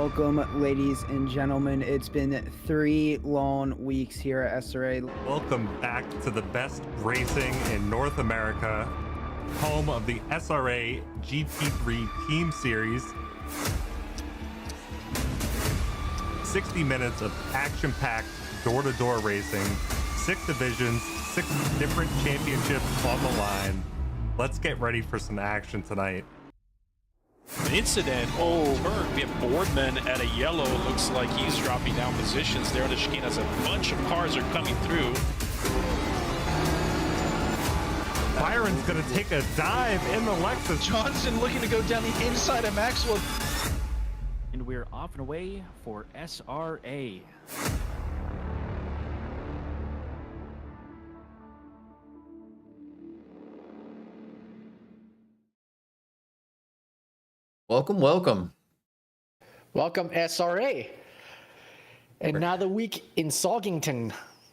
Welcome, ladies and gentlemen. It's been 3 long weeks here at SRA. Welcome back to the best racing in North America, home of the SRA GT3 Team Series. 60 minutes of action-packed door-to-door racing, 6 divisions, 6 different championships on the line. Let's get ready for some action tonight. An incident turn. We have Boardman at a yellow. Looks like he's dropping down positions there on the chicane as a bunch of cars are coming through. Byron's going to take a dive in the Lexus. Johnson looking to go down the inside of Maxwell. And we're off and away for SRA. Welcome, welcome. Welcome, SRA. Another week in Saugington.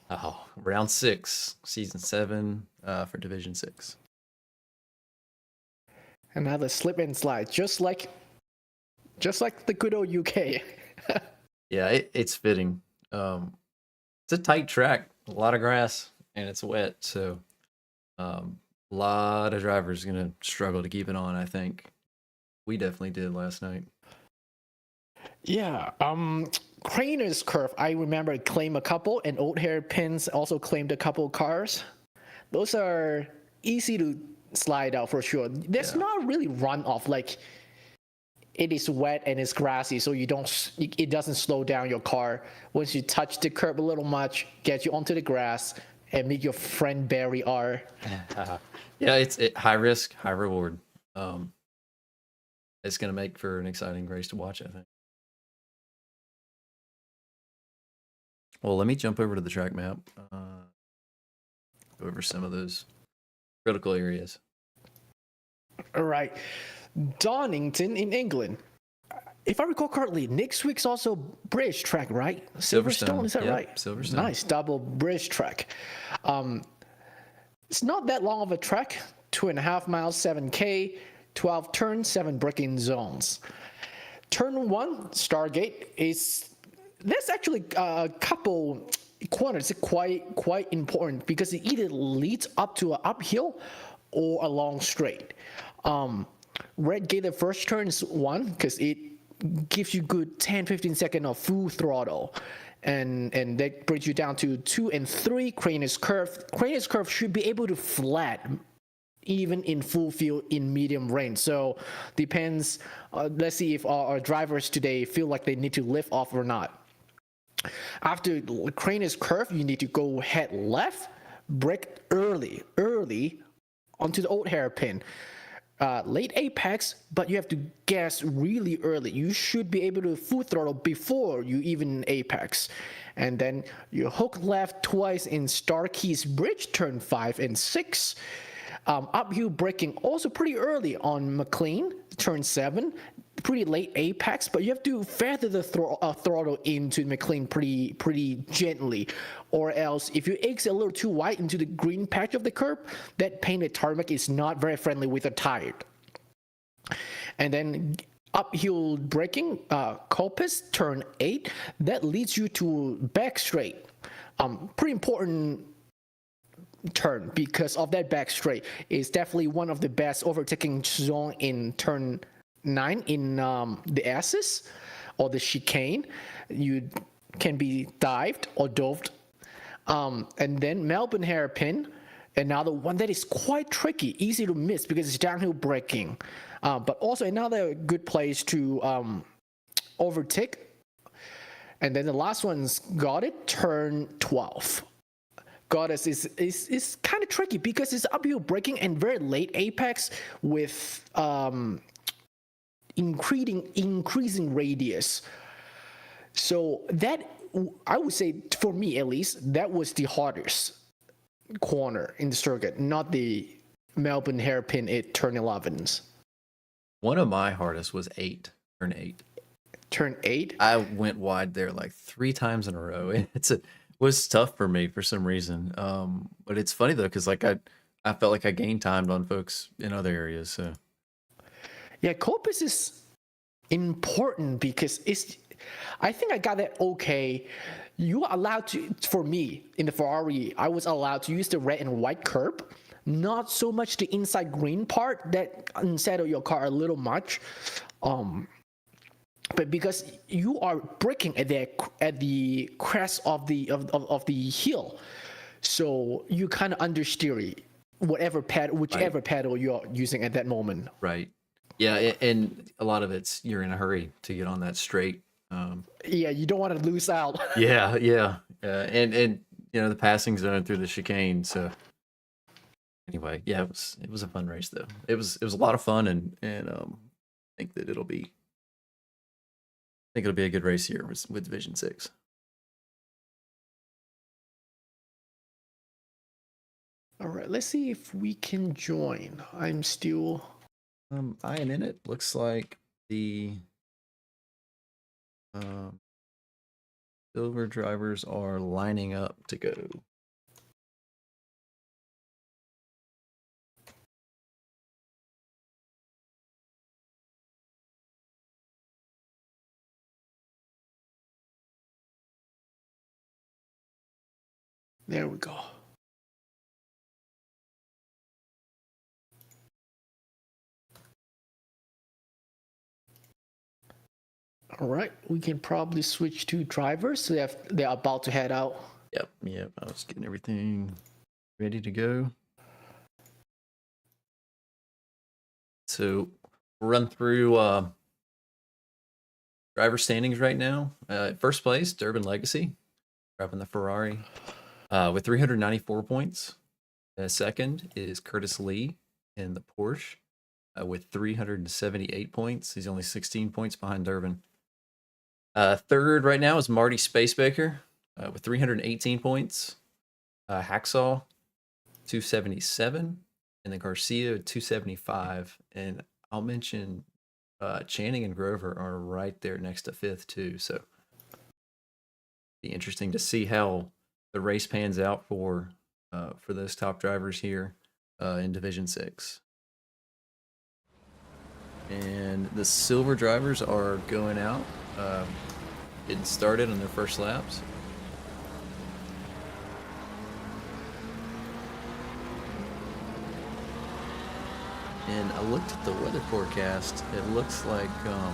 Oh, round 6, season 7 for Division 6. Another slip and slide, just like the good old UK. Yeah, it's fitting. It's a tight track, a lot of grass, and it's wet, so a lot of drivers are going to struggle to keep it on, I think. We definitely did last night. Yeah, Craner's Curve, I remember claimed a couple, and Old Hairpins also claimed a couple cars. Those are easy to slide out for sure. There's not really runoff, like it is wet and it's grassy, so it doesn't slow down your car. Once you touch the curb a little much, get you onto the grass, and make your friend Barry R. Yeah, it's high risk, high reward. It's going to make for an exciting race to watch, I think. Well, let me jump over to the track map. Go over some of those critical areas. All right. Donington in England. If I recall correctly, next week's also British track, right? Silverstone, is that right? Silverstone. Nice, double British track. It's not that long of a track, 2.5 miles, 7K. 12 turns, 7 braking zones. Turn 1, Stargate, there's actually a couple corners quite important because it either leads up to an uphill or a long straight. Red Gate, the first turn is 1 because it gives you good 10-15 seconds of full throttle. And that brings you down to 2 and 3, Craner's Curve. Craner's Curve should be able to flat even in full field in medium range. So depends, let's see if our drivers today feel like they need to lift off or not. After Craner's Curve, you need to go head left, brake early onto the old hairpin. Late apex, but you have to gas really early. You should be able to full throttle before you even apex. And then you hook left twice in Starkey's Bridge, turn 5 and 6. Uphill braking also pretty early on McLean, turn 7. Pretty late apex, but you have to feather the throttle into McLean pretty gently, or else if you exit a little too wide into the green patch of the curb, that painted tarmac is not very friendly with a tire. And then uphill braking, Coppice, turn 8, that leads you to back straight. Pretty important turn because of that back straight is definitely one of the best overtaking zone in turn 9 in the S's or the chicane. You can be dived or doved. And then Melbourne hairpin, another one that is quite tricky, easy to miss because it's downhill braking, but also another good place to overtake. And then the last one's Got It, turn 12. Goddess is kind of tricky because it's uphill braking and very late apex with increasing radius. So that, I would say, for me at least, that was the hardest corner in the circuit, not the Melbourne hairpin at turn 11s. One of my hardest was 8, turn 8. Turn 8? I went wide there like 3 times in a row. Was tough for me for some reason. But it's funny though, because like I felt like I gained time on folks in other areas. So yeah, Coppice is important because I think I got that okay. You are allowed to, for me, in the Ferrari, I was allowed to use the red and white curb, not so much the inside green part that unsettle your car a little much. But because you are braking at the crest of the hill, so you kind of understeer whichever pedal you're using at that moment. Right. Yeah, and a lot of it's you're in a hurry to get on that straight. Yeah, you don't want to lose out. Yeah. And you know the passing zone through the chicane. So anyway, yeah, it was a fun race though. It was a lot of fun, and I think that it'll be a good race here with Division 6. All right, let's see if we can join. I'm still. I am in it. Looks like the silver drivers are lining up to go. There we go. All right, we can probably switch to drivers. So they're about to head out. Yep. I was getting everything ready to go. So run through driver standings right now. First place, Durban Legacy, driving the Ferrari with 394 points. Second is Curtis Lee in the Porsche with 378 points. He's only 16 points behind Durban. Third right now is Marty Spacebaker with 318 points. Hacksaw, 277. And then Garcia, 275. And I'll mention Channing and Grover are right there next to fifth, too. So be interesting to see how the race pans out for those top drivers here in Division 6. And the silver drivers are going out, getting started on their first laps. And I looked at the weather forecast. It looks like the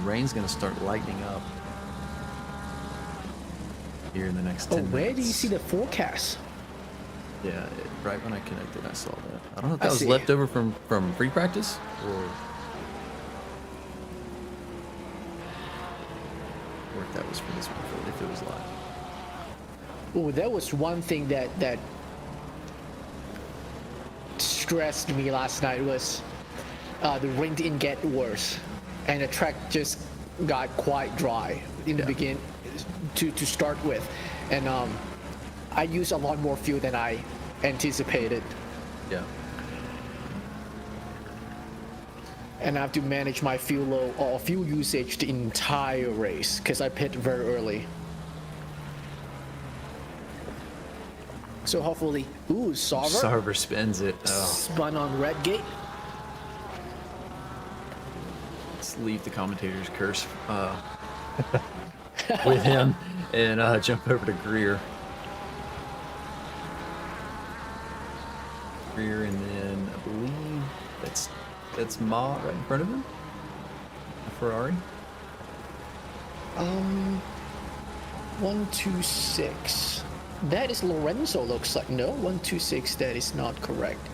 rain's going to start lightening up here in the next 10 minutes. Where do you see the forecast? Yeah, right when I connected, I saw that. I don't know if that was left over from free practice or if that was for this one, if it was live. Oh, that was one thing that stressed me last night was the rain didn't get worse, and the track just got quite dry in the beginning to start with, and I used a lot more fuel than I anticipated. Yeah. And I have to manage my fuel usage the entire race because I pit very early. So hopefully, Sarver spins it. Oh. Spun on red gate. Let's leave the commentator's curse with him and jump over to Greer. And then I believe that's Ma right in front of him. A Ferrari. 126. That is Lorenzo, looks like. No, 126, that is not correct.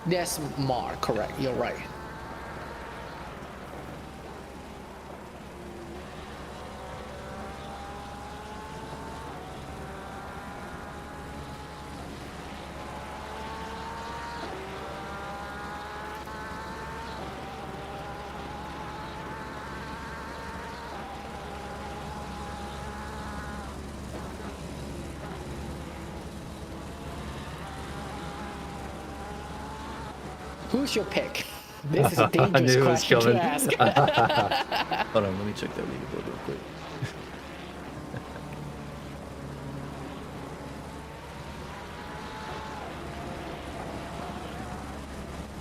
That's Mar, correct. You're right. Who's your pick? This is a dangerous question to ask. Hold on, let me check that leaderboard real quick.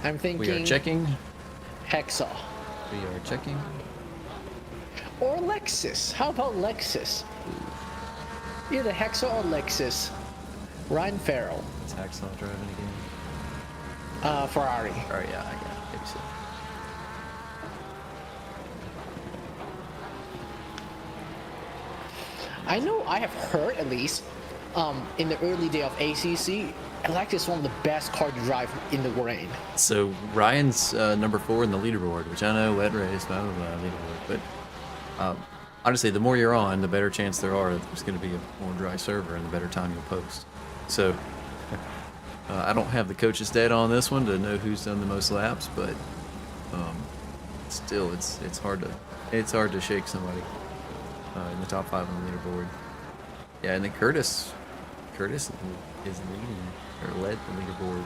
I'm thinking. We are checking. Hacksaw. We are checking. or Lexus. How about Lexus? Either Hexa or Lexus. Ryan Farrell. Is Hacksaw driving again? Ferrari. Oh yeah, I got it. Maybe so. I know I have heard at least in the early day of ACC, Lexus is one of the best cars to drive in the rain. So Ryan's number 4 in the leaderboard, which I know wet race, blah blah blah leaderboard, but honestly, the more you're on, the better chance there are there's going to be a more dry server and the better time you'll post. So I don't have the coach's data on this one to know who's done the most laps, but still, it's hard to shake somebody in the top 5 on the leaderboard. Yeah, and then Curtis is leading or led the leaderboard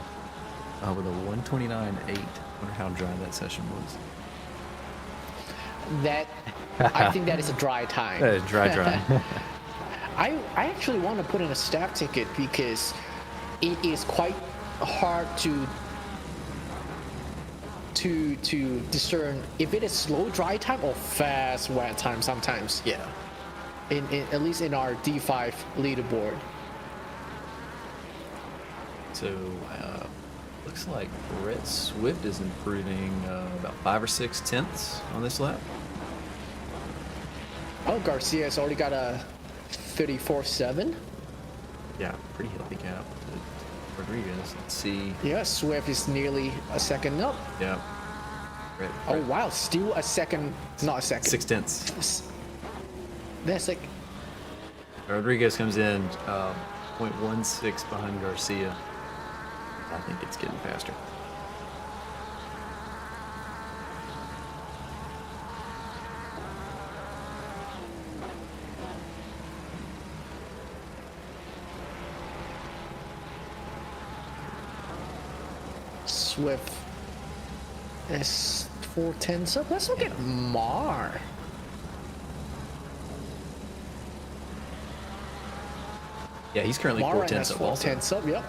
with a 129.8. Wonder how dry that session was. That I think that is a dry time. Dry. I actually want to put in a staff ticket because it is quite hard to discern if it is slow dry time or fast wet time sometimes. Yeah. In at least in our D5 leaderboard. So looks like Brett Swift is improving about 5 or 6 tenths on this lap. Oh, Garcia's already got a 34.7. Yeah, pretty healthy gap to Rodriguez. Let's see. Yeah, Swift is nearly a second up. Yeah. Brett, Oh wow, still a second, not a second. 6 tenths. That's like Rodriguez comes in 0.16 behind Garcia. I think it's getting faster. Swift is 4 tenths up. Let's look at Mar. Yeah, he's currently 4 Mar tenths has up 4 also. tenths up, yep.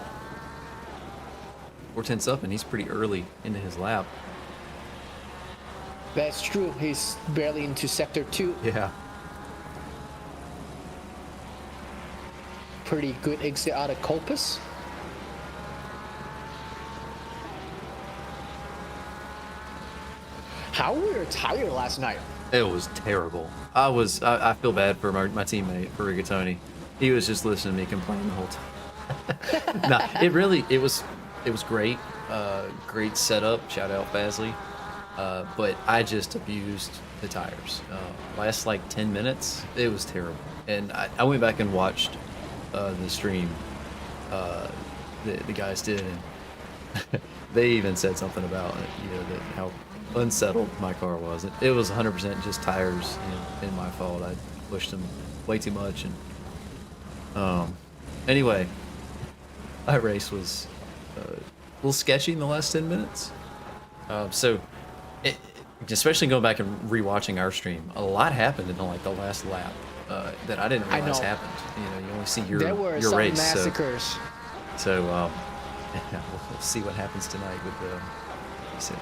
4 tenths up, and he's pretty early into his lap. That's true. He's barely into sector 2. Yeah. Pretty good exit out of Colpus. How we were tired last night. It was terrible. I feel bad for my teammate, for Rigatoni. He was just listening to me complain the whole time. Nah, it was great. Great setup. Shout out Basley. But I just abused the tires. Last like 10 minutes, it was terrible. And I went back and watched the stream the guys did, and they even said something about that how unsettled my car was. It was 100% just tires and my fault. I pushed them way too much, and anyway, that race was a little sketchy in the last 10 minutes. So especially going back and rewatching our stream, a lot happened in like the last lap that I didn't realize happened. You only see your There were your some race. massacres. So yeah, we'll see what happens tonight with the six.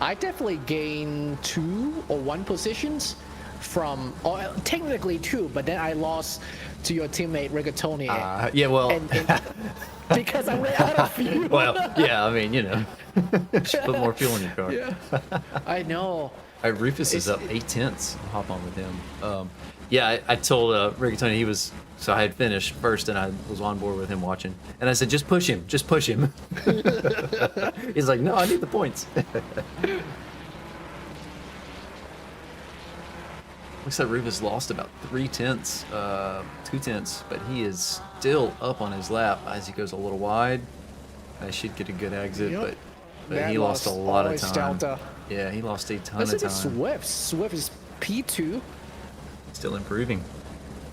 I definitely gained 2 or 1 positions from, or technically 2, but then I lost to your teammate Rigatoni. Yeah, well, and because I ran out of fuel. well, yeah. I mean, just put more fuel in your car. Yeah, I know. Rufus is up 8 tenths. I'll hop on with him. Yeah, I told Rigatoni so I had finished first and I was on board with him watching. And I said, just push him. He's like, no, I need the points. Looks like Rufus lost about 3 tenths, 2 tenths, but he is still up on his lap as he goes a little wide. I should get a good exit, Yep. but That he lost a lot of always time. Delta. Yeah, he lost a ton Let's of look at time. Swift. Swift is P2. Still improving.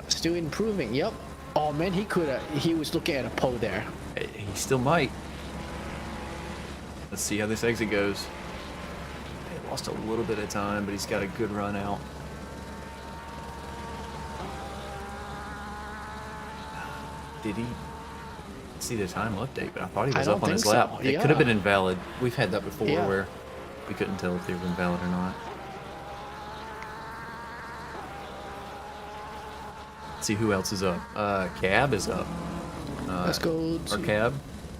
Still improving, yep. Oh man, he was looking at a pole there. He still might. Let's see how this exit goes. He lost a little bit of time, but he's got a good run out. Did he see the time update? But I thought he was I up don't on his think lap. so. It could have Yeah. been invalid. We've had that before Yeah. where We couldn't tell if they were invalid or not. Let's see who else is up. Cab is up. Let's go Our to Cab.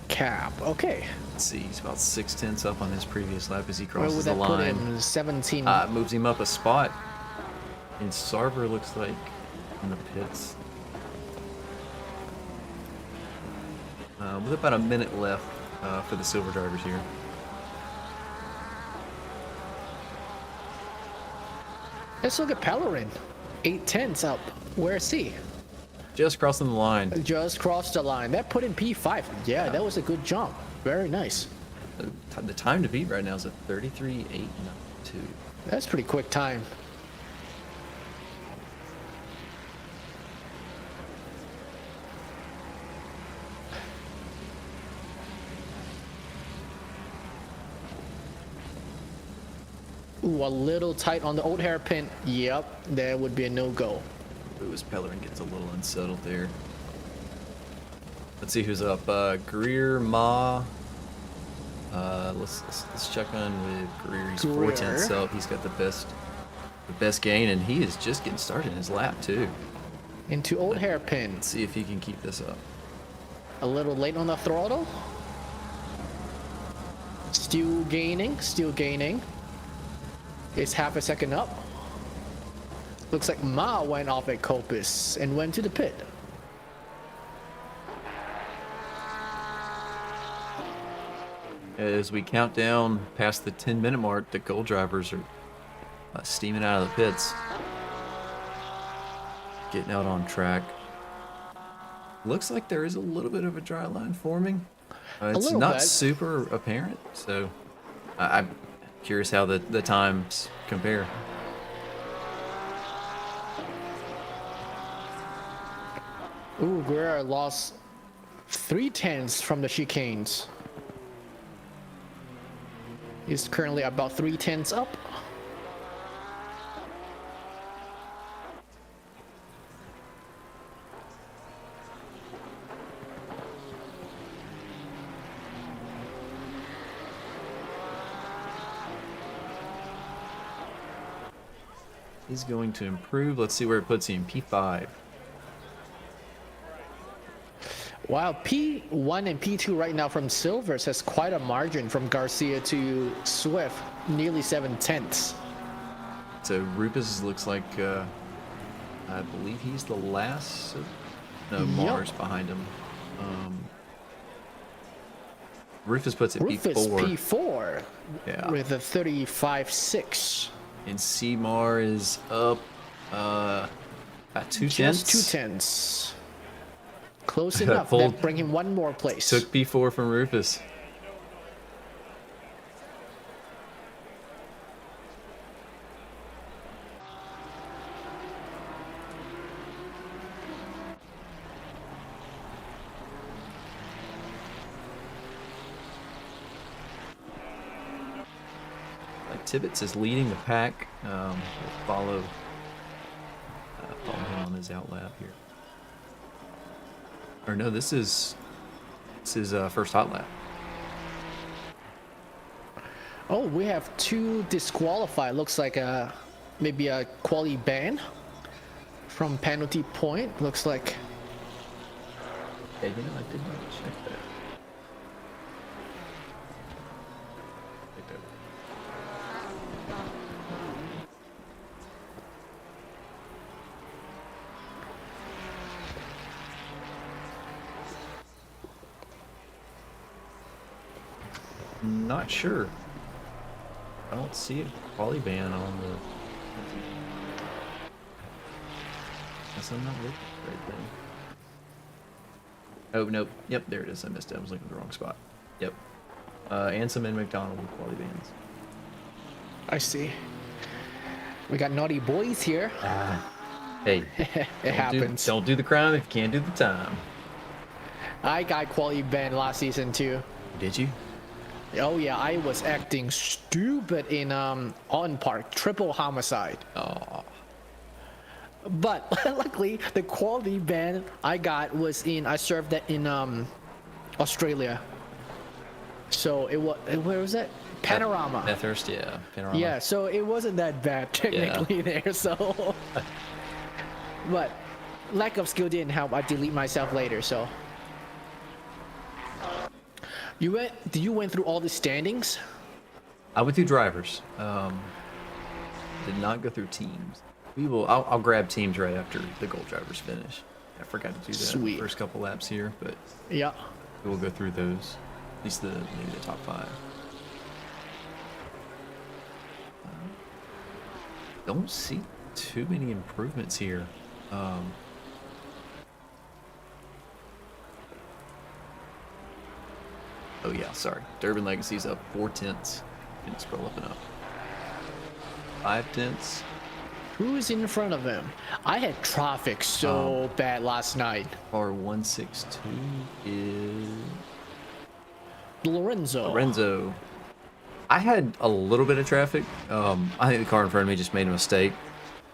Cab. Okay. Let's see, he's about 6/10 up on his previous lap as he Where crosses would the that put line. him? 17. Moves him up a spot. And Sarver looks like in the pits. With about a minute left for the silver drivers here. Let's look at Pellerin. 8/10 up. Where's he? Just crossing the line. Just crossed the line. That put in P5. Yeah, that was a good jump. Very nice. The time to beat right now is at 33.892. That's pretty quick time. Ooh, a little tight on the old hairpin. Yep, that would be a no-go. Ooh, as Pellerin gets a little unsettled there. Let's see who's up. Greer, Ma. Let's check on with Greer. He's 4/10 up. He's got the best gain, and he is just getting started in his lap too. Into old hairpin. Let's see if he can keep this up. A little late on the throttle. Still gaining, still gaining. It's half a second up. Looks like Ma went off at Copus and went to the pit. As we count down past the 10-minute mark, the gold drivers are steaming out of the pits. Getting out on track. Looks like there is a little bit of a dry line forming. It's little not bit. super apparent, so I'm curious how the times compare. Ooh, Guerrero lost 3/10 from the chicanes. He's currently about 3/10 up. He's going to improve. Let's see where it puts him. P5. While P1 and P2 right now from Silvers has quite a margin from Garcia to Swift, nearly 7/10. So Rupes looks like, I believe he's the last. No, Mars behind him. Rufus puts it Rufus P4. P4 Yeah. with a 35.6. And Seymour is up about 2/10. Just 2/10. Close enough. Full- That bring him one more place. Took P4 from Rufus. Tibbetts is leading the pack. We'll follow him on his out lap here. Or no, this is his first hot lap. Oh, we have 2 disqualified. Looks like maybe a quality ban from penalty point. Looks like. Yeah, you know, I did not check that. Not sure. I don't see a quali ban on the. Guess I'm not looking at the right thing. Oh nope. Yep, there it is. I missed it. I was looking at the wrong spot. Yep. Ansem and McDonald with quali bans. I see. We got naughty boys here. Hey, It happens. Don't do the crime if you can't do the time. I got quality ban last season too. Did you? Oh yeah, I was acting stupid in on park, triple homicide. Oh. But luckily, the quality ban I got was I served that in Australia. So it was, where was that? Panorama. Bathurst, yeah, Panorama. Yeah, so it wasn't that bad technically there. So, but lack of skill didn't help. I delete myself later. So, did you went through all the standings? I went through drivers. Did not go through teams. I'll grab teams right after the gold drivers finish. I forgot to do that Sweet. first couple laps here, but Yeah. we'll go through those. At least maybe the top 5. Don't see too many improvements here. Oh yeah, sorry. Durban Legacy's up 4/10. Can scroll up and up. 5/10. Who's in front of him? I had traffic so bad last night. Car 162 is Lorenzo. I had a little bit of traffic. I think the car in front of me just made a mistake,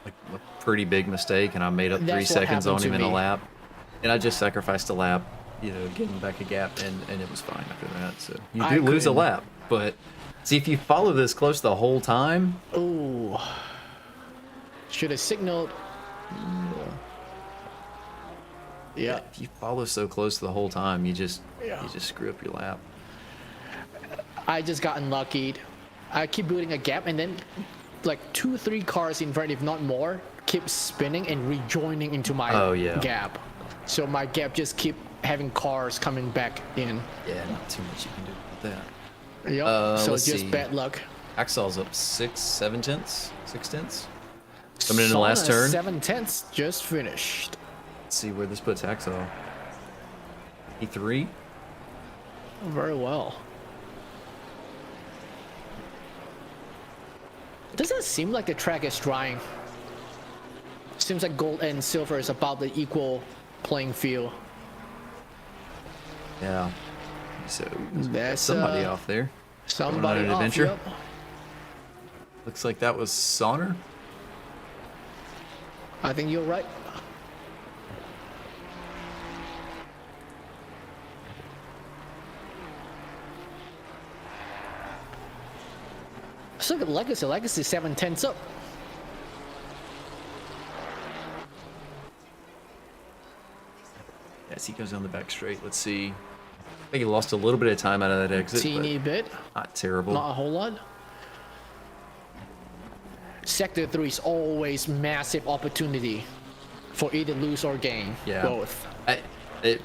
like a pretty big mistake, and I made up 3 That's what seconds on happened him to in a me. lap. And I just sacrificed a lap, getting back a gap, and it was fine after that. So you I do lose a couldn't- lap, but see, if you follow this close the whole time, Ooh. Should have signaled. Yeah. if you follow so close the whole time, you just Yeah. screw up your lap. I just got unlucky. I keep building a gap, and then like 2-3 cars in front, if not more, keep spinning and rejoining into my gap. So my gap just keep having cars coming back in. Yeah, not too much you can do about that. Yep. So let's just see. bad luck. Axel's up 6/7, 6/10. Coming in the last turn. 7/10 just finished. Let's see where this puts Axel. E3. Very well. Doesn't seem like the track is drying. Seems like gold and silver is about the equal playing field. Yeah. So That's somebody off there. Somebody Going on an off, adventure. yep. Looks like that was Sonner. I think you're right. Let's look at Legacy. Legacy 7/10 up. As he goes down the back straight. Let's see. I think he lost a little bit of time out of that exit. Teeny But bit, not terrible. not a whole lot. Sector 3 is always massive opportunity for either lose or gain. Yeah. Both. It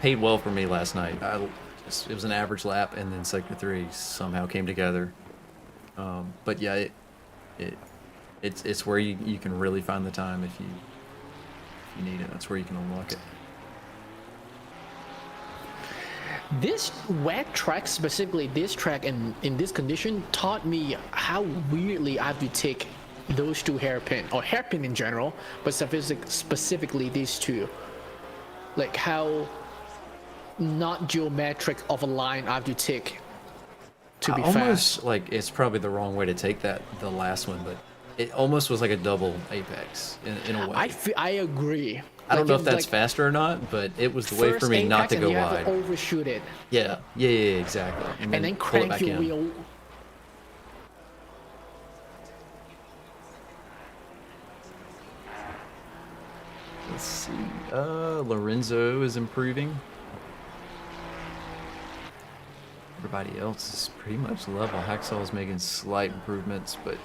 paid well for me last night. It was an average lap, and then Sector 3 somehow came together. But yeah, it's where you can really find the time if you need it. That's where you can unlock it. This wet track, specifically this track in this condition, taught me how weirdly I have to take those two hairpin, or hairpin in general, but specifically these two. Like how not geometric of a line I have to take to be Almost fast. like it's probably the wrong way to take the last one, but it almost was like a double apex in a way. I agree. I don't Like, know if it's that's like faster or not, but it was the way for first me not apex to and go you have wide. to overshoot it, Yeah, exactly. and then pull it crank back your in. wheel. Let's see. Lorenzo is improving. Everybody else is pretty much level. Hacksaw is making slight improvements, but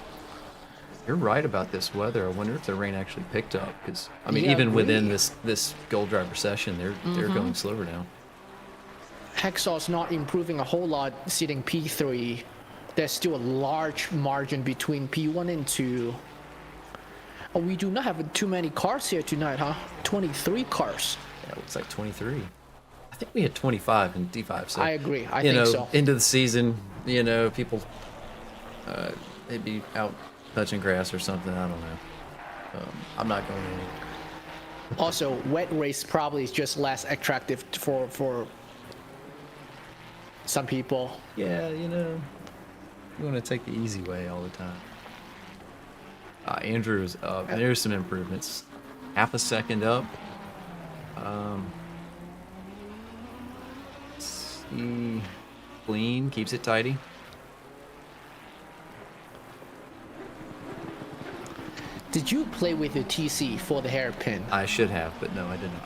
you're right about this weather. I wonder if the rain actually picked up, because I mean, Yeah, even within really. this gold driver session, they're going slower now. Hacksaw's not improving a whole lot, sitting P3. There's still a large margin between P1 and 2. Oh, we do not have too many cars here tonight, huh? 23 cars. Yeah, it looks like 23. I think we had 25 in D5. So I agree. I you think know, so. into the season, people they'd be out touching grass or something. I don't know. I'm not going to. Also, wet race probably is just less attractive for some people. Yeah, you want to take the easy way all the time. Andrew's up. There's some improvements. Half a second up. Let's see. Clean, keeps it tidy. Did you play with your TC for the hairpin? I should have, but no, I did not.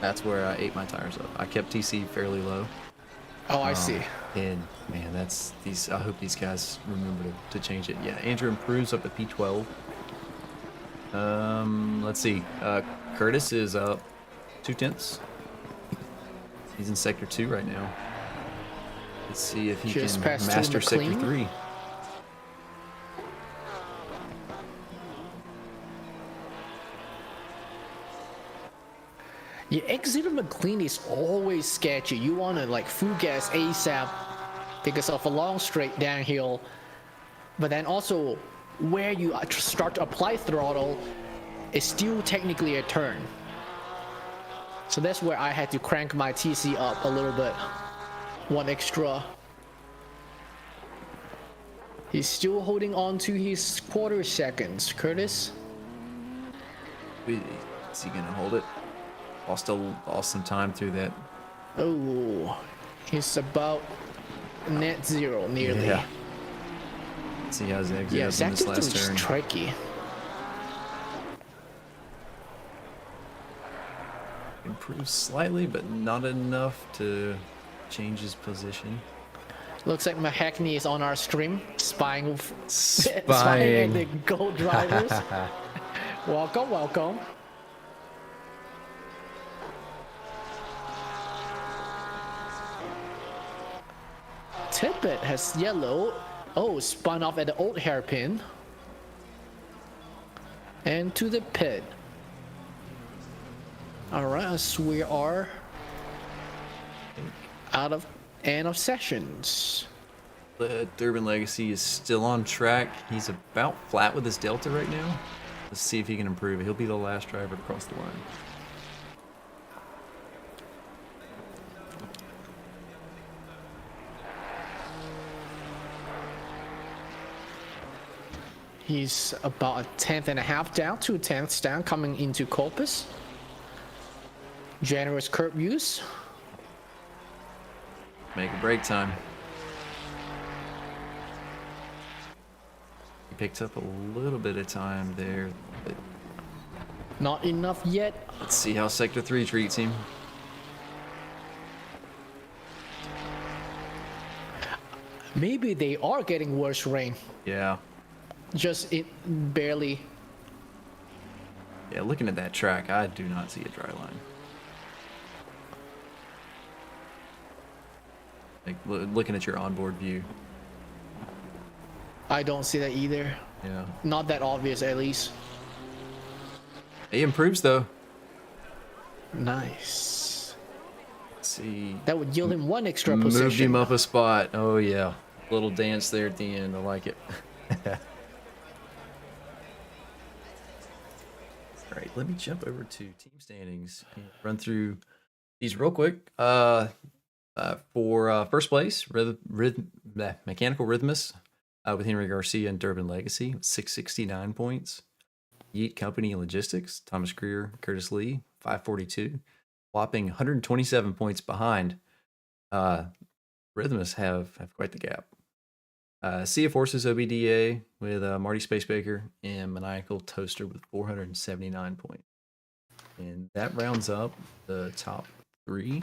That's where I ate my tires up. I kept TC fairly low. Oh, I see. And man, that's these. I hope these guys remember to change it. Yeah, Andrew improves up to P12. Let's see. Curtis is up 2/10. He's in sector 2 right now. Let's see if he Just can past master sector McLean. 3. Your exit of McLean is always sketchy. You want to like full gas ASAP because of a long straight downhill, but then also where you start to apply throttle is still technically a turn. So that's where I had to crank my TC up a little bit, 1 extra. He's still holding on to his quarter seconds. Curtis, Is he gonna hold it? Lost some time through that. oh, he's about net zero nearly. Yeah. Let's see how his exit Yeah, up in this sector last 2 turn. is tricky. Improves slightly, but not enough to change his position. Looks like Mahackney is on our stream, spying Spying. the gold drivers. Welcome, welcome. Tippett has yellow. Oh, spun off at the old hairpin. And to the pit. Alright, as we are out of end of sessions. The Durban Legacy is still on track. He's about flat with his Delta right now. Let's see if he can improve. He'll be the last driver to cross the line. He's about a 10th down, 2 tenths down, coming into Corpus. Generous curb use. Make a break time. He picked up a little bit of time there. But Not enough yet. let's see how Sector 3 treats him. Maybe they are getting worse rain. Yeah. Just it barely. Yeah, looking at that track, I do not see a dry line. Like, looking at your onboard view. I don't see that either. Yeah. Not that obvious, at least. He improves, though. Nice. Let's see. That would yield him 1 extra Moved position. him up a spot. Oh, yeah. Little dance there at the end. I like it. All right, let me jump over to team standings and run through these real quick. For first place, Mechanical Rhythmus with Henry Garcia and Durban Legacy, 669 points. Yeet Company and Logistics, Thomas Greer, Curtis Lee, 542. Whopping 127 points behind. Rhythmus have quite the gap. Sea of Forces OBDA with Marty Spacebaker and Maniacal Toaster with 479 points. And that rounds up the top 3.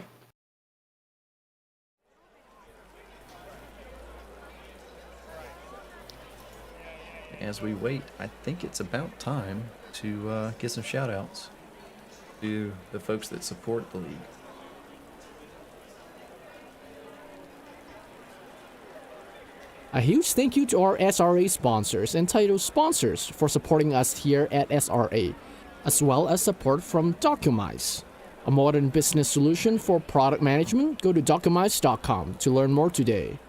As we wait, I think it's about time to get some shout outs to the folks that support the league. A huge thank you to our SRA sponsors and title sponsors for supporting us here at SRA, as well as support from Documize, a modern business solution for product management. Go to documize.com to learn more today.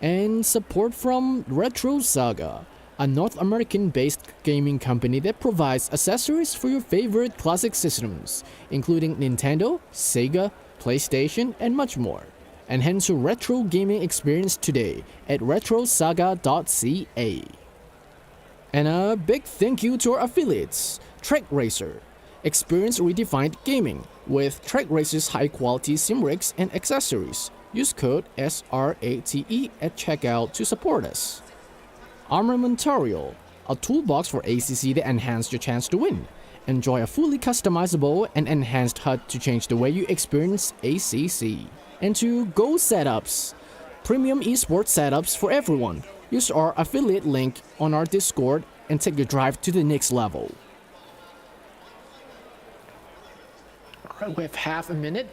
And support from Retro Saga, a North American-based gaming company that provides accessories for your favorite classic systems, including Nintendo, Sega, PlayStation, and much more. Enhance your retro gaming experience today at retrosaga.ca. And a big thank you to our affiliates, Trek Racer. Experience redefined gaming with Trek Racer's high-quality sim rigs and accessories. Use code SRATE at checkout to support us. Armamentorial, a toolbox for ACC to enhance your chance to win. Enjoy a fully customizable and enhanced HUD to change the way you experience ACC. And to Go Setups, premium esports setups for everyone. Use our affiliate link on our Discord and take your drive to the next level. All right, we have half a minute.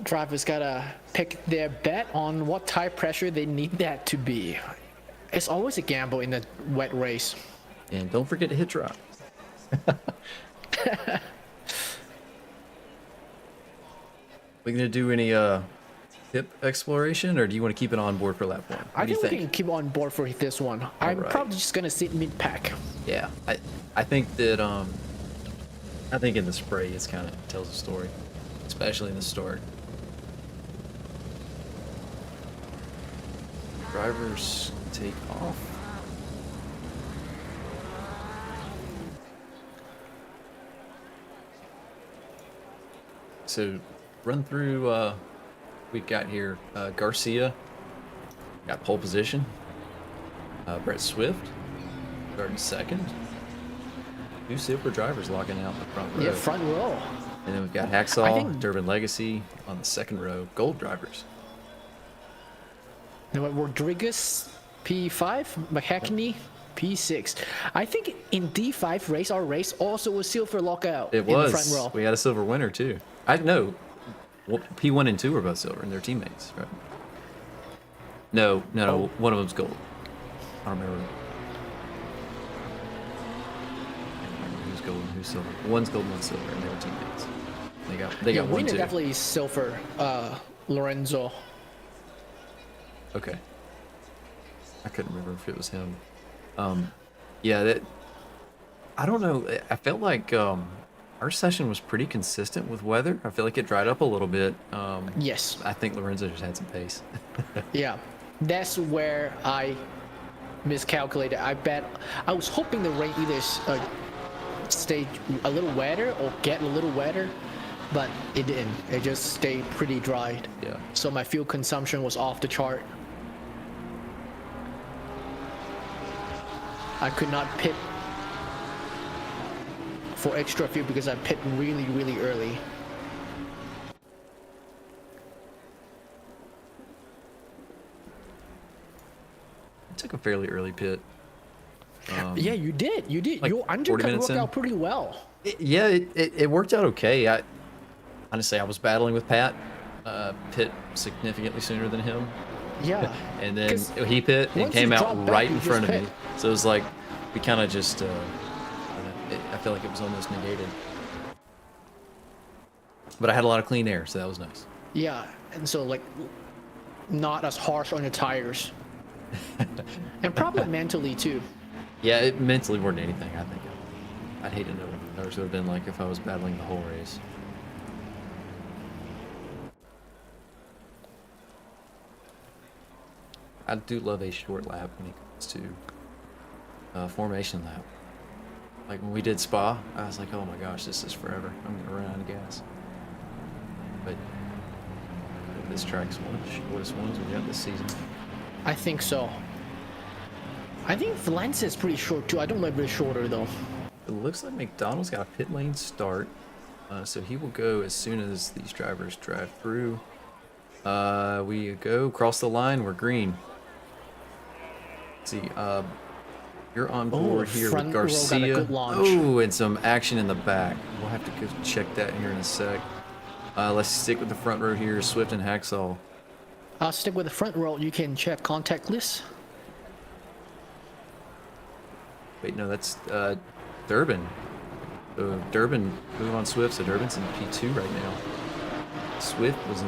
Drivers gotta pick their bet on what tire pressure they need that to be. It's always a gamble in a wet race. And don't forget to hit drop. We gonna do any tip exploration, or do you want to keep it on board for lap 1? I think we can keep on board for this one. I'm probably just gonna sit mid-pack. Yeah, I think that I think in the spray it's kind of tells a story, especially in the start. Drivers take off. So run through we've got here Garcia got pole position, Brett Swift starting second, 2 silver drivers locking out the front row. Yeah, front row. And then we've got Hacksaw, Durbin Legacy on the second row, gold drivers. Now Rodriguez, P5, McHackney, P6. I think in D5 race, our race also was silver lockout. It in was. The front row. We had a silver winner too. I know. Well, P1 and 2 were both silver, and they're teammates, right? No, one of them's gold. I don't remember. Who's gold and who's silver? One's gold and one's silver, and they were teammates. They got one winner too. definitely silver. Lorenzo. Okay. I couldn't remember if it was him. Yeah, that. I don't know. I felt like our session was pretty consistent with weather. I feel like it dried up a little bit. Yes. I think Lorenzo just had some pace. Yeah, that's where I miscalculated. I was hoping the rain either stay a little wetter or get a little wetter, but it didn't. It just stayed pretty dry. Yeah. So my fuel consumption was off the chart. I could not pit for extra fuel because I pit really, really early. I took a fairly early pit. Yeah, you did. You did. like Your 40 undercut minutes worked in. out pretty well. It worked out okay. Honestly, I was battling with Pat. Pit significantly sooner than him. Yeah. And then 'Cause he pit and once came you out drop back, right you in just front of me. pit. So it was like we kind of just. I feel like it was almost negated. But I had a lot of clean air, so that was nice. Yeah, and so like not as harsh on the tires. And probably mentally too. Yeah, it mentally more than anything, I think. I'd hate to know what the numbers would have been like if I was battling the whole race. I do love a short lap when it comes to formation lap. Like when we did Spa, I was like, oh my gosh, this is forever. I'm going to run out of gas. But this track's one of the shortest ones we got this season. I think so. I think Valencia is pretty short too. I don't know if it's shorter though. It looks like McDonald's got a pit lane start, so he will go as soon as these drivers drive through. We go across the line. We're green. Let's see, you're on board here with front row got a Garcia. good launch. Oh, and some action in the back. We'll have to go check that here in a sec. Let's stick with the front row here. Swift and Hacksaw. I'll stick with the front row. You can check contact list. Wait, no, that's Durbin. Durbin moved on Swift, so Durbin's in P2 right now. Swift must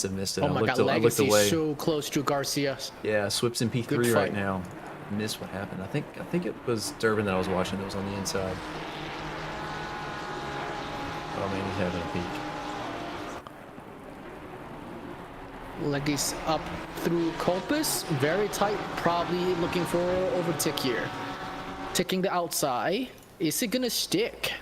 have missed it. Oh my god, I looked Legacy away. so close to Garcia. Yeah, Swift's in Good P3 right fight. now. Missed what happened. I think it was Durbin that I was watching that was on the inside. Oh man, he's having a peek. Legacy up through Copus. Very tight. Probably looking for overtake here. Taking the outside. Is it gonna stick?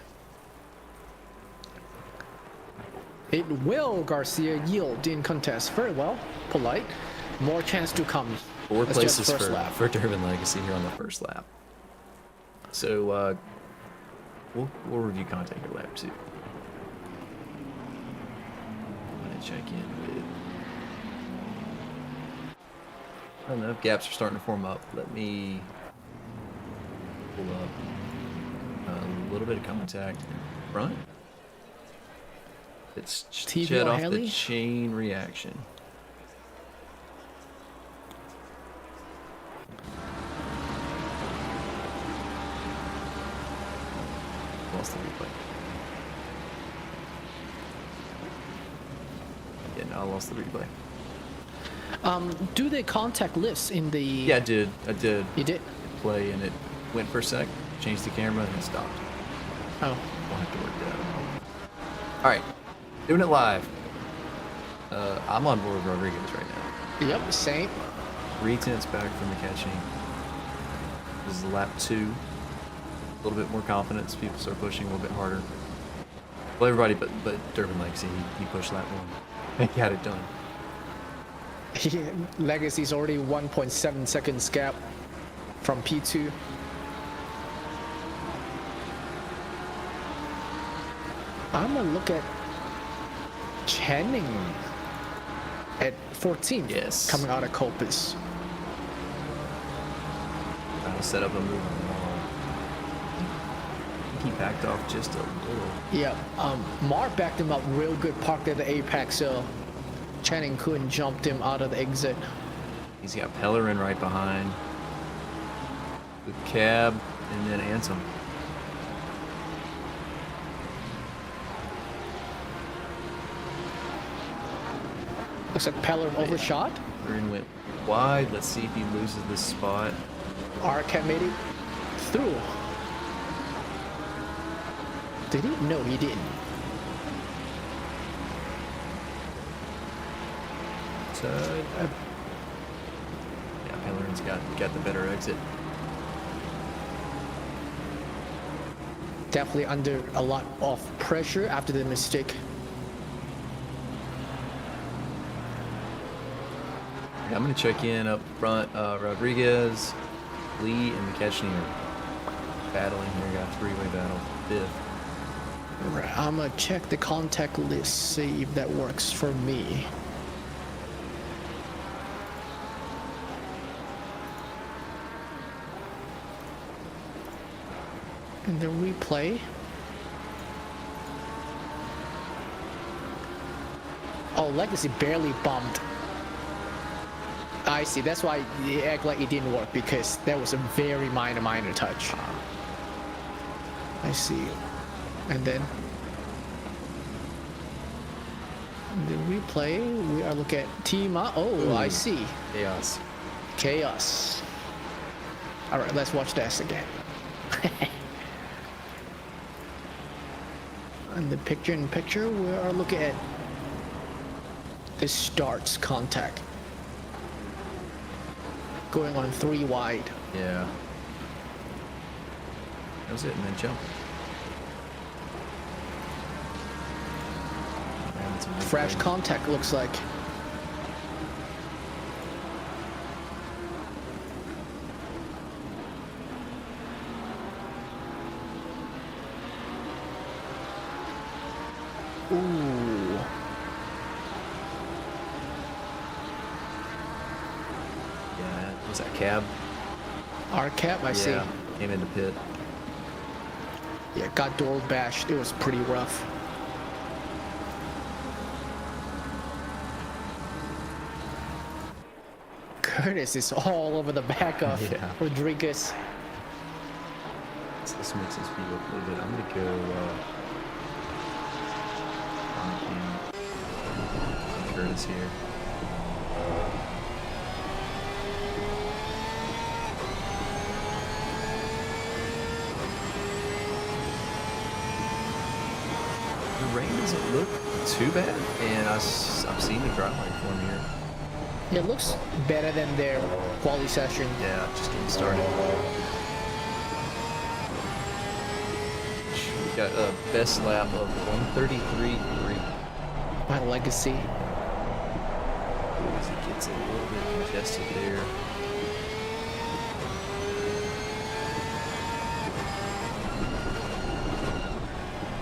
It will, Garcia. Yield in contest. Very well. Polite. More chance to come. 4 That's just places first lap. for Durbin Legacy here on the first lap. So we'll review content here lap 2. I'm gonna check in with. I don't know if gaps are starting to form up. Let me pull up a little bit of contact in front. It's TV jet off O'Haley? the chain reaction. Lost the replay. Yeah, no, I lost the replay. Do they contact lists in the... Yeah, I did. You did? Play and it went for a sec, changed the camera, and it stopped. Oh. We'll have to work that out. Alright, doing it live. I'm on board with Rodriguez right now. Yep, same. 3/10 back from the catching. This is lap 2. A little bit more confidence. People start pushing a little bit harder. Well, everybody but Durbin Legacy, he pushed lap 1. He got it done. Legacy's already 1.7 seconds gap from P2. I'm gonna look at Channing at 14. Yes. Coming out of Copus. Trying to set up a move on the wall. He backed off just a little. Yeah, Mark backed him up real good, parked at the apex, so Channing couldn't jump him out of the exit. He's got Pellerin right behind. With Cab and then Ansem. Looks like Pellerin overshot. Pellerin went wide. Let's see if he loses this spot. Arcat made it through. Did he? No, he didn't. Yeah, Pellerin's got the better exit. Definitely under a lot of pressure after the mistake. Yeah, I'm gonna check in up front. Rodriguez, Lee, and McKechnie are battling here. Got a 3-way battle. 5th. Right, I'm gonna check the contact list, see if that works for me. And the replay. Oh, Legacy barely bumped. I see. That's why you act like it didn't work, because that was a very minor touch. I see. And then the replay, we are looking at Tima. Oh, Ooh. I see. Chaos. All right, let's watch this again. And the picture-in-picture, we are looking at the starts contact. Going on 3 wide. Yeah. That was it, and then jump. Fresh contact, looks like. Ooh. Yeah, was that Cab? Our cap, I see. Yeah, came in the pit. Yeah, got door bashed. It was pretty rough. Curtis is all over the back of Yeah. Rodriguez. Let's mix this view up a little bit. I'm gonna go on Curtis here. The rain doesn't look too bad, and I've seen the dry line form here. It looks better than their quality session. Yeah, just getting started. We got a best lap of 1:33.3. My legacy. As he gets a little bit congested there.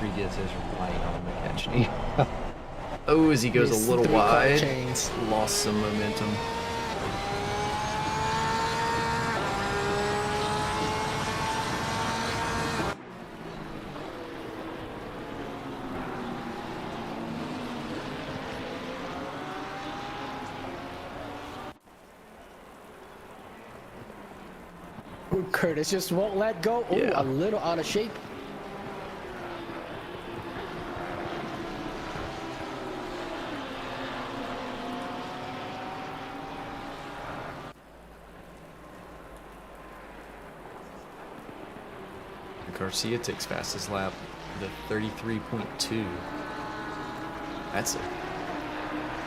Rodriguez is right on McKechnie. Oh, as he goes Missed a little 3 car wide, chains. lost some momentum. Curtis just won't let go. Oh, Yeah. a little out of shape. Garcia takes fastest lap to 33.2. That's a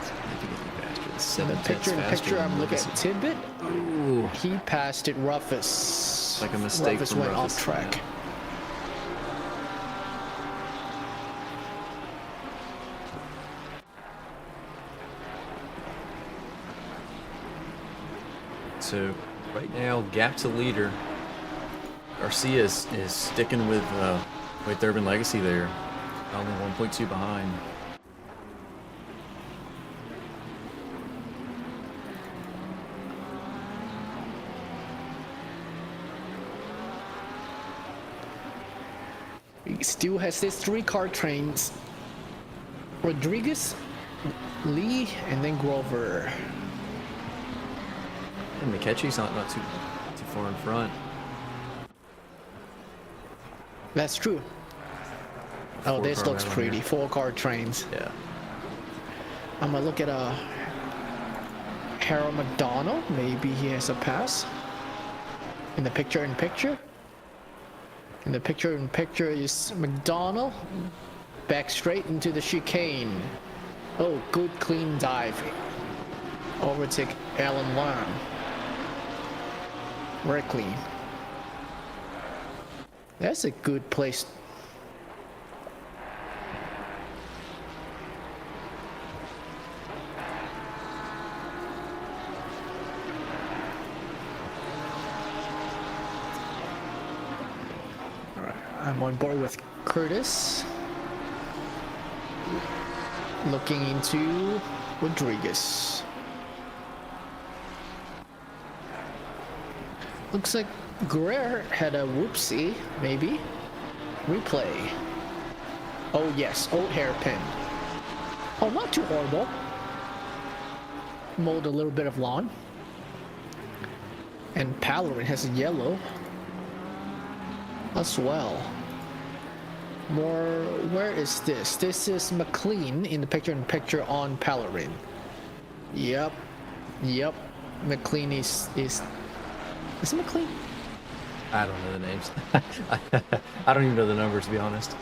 significantly faster. In the 7 picture in faster picture, than I'm looking at Legacy. Tidbit. Ooh, He passed it roughest. like a mistake Roughest from went Rufus, off track. yeah. So right now, gap to leader. Garcia is sticking with Urban Legacy there, only 1.2 behind. He still has his 3 car trains. Rodriguez, Lee, and then Grover. And McKechnie's not too far in front. That's true. Oh, 4 this car looks battle pretty. here. 4 car trains. Yeah. I'm gonna look at Harold McDonald. Maybe he has a pass. In the picture in picture. In the picture in picture is McDonald. Back straight into the chicane. Oh, good clean dive. Overtake Alan Lam. Very clean. That's a good place. All right, I'm on board with Curtis. Looking into Rodriguez. Looks like Guerrero had a whoopsie, maybe. Replay. Oh yes, old hairpin. Oh, not too horrible. Mowed a little bit of lawn. And Palarin has a yellow as well. More, where is this? This is McLean in the picture on Palarin. Yep. McLean is it McLean? I don't know the names. I don't even know the numbers, to be honest.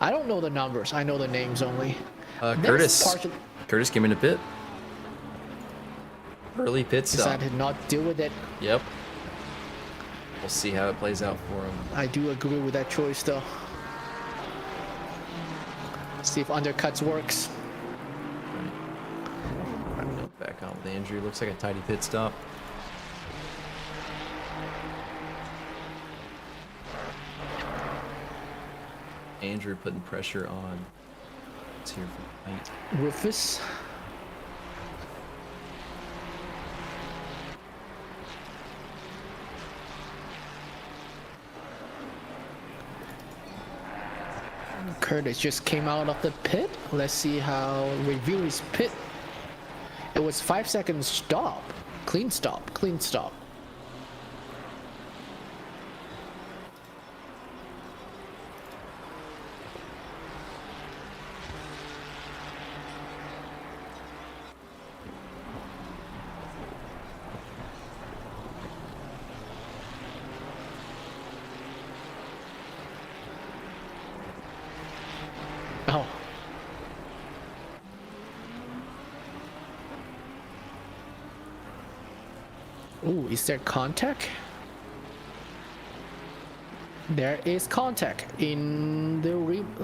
I don't know the numbers. I know the names only. Curtis came into pit. Early pit stop. Decided not to deal with it. Yep. We'll see how it plays out for him. I do agree with that choice, though. See if undercuts works. Back on with the injury. Looks like a tidy pit stop. Andrew putting pressure on. It's here for Knight. Rufus. Curtis just came out of the pit. Let's see how review his pit. It was 5 seconds stop. Clean stop. Oh. Ooh, is there contact? There is contact in the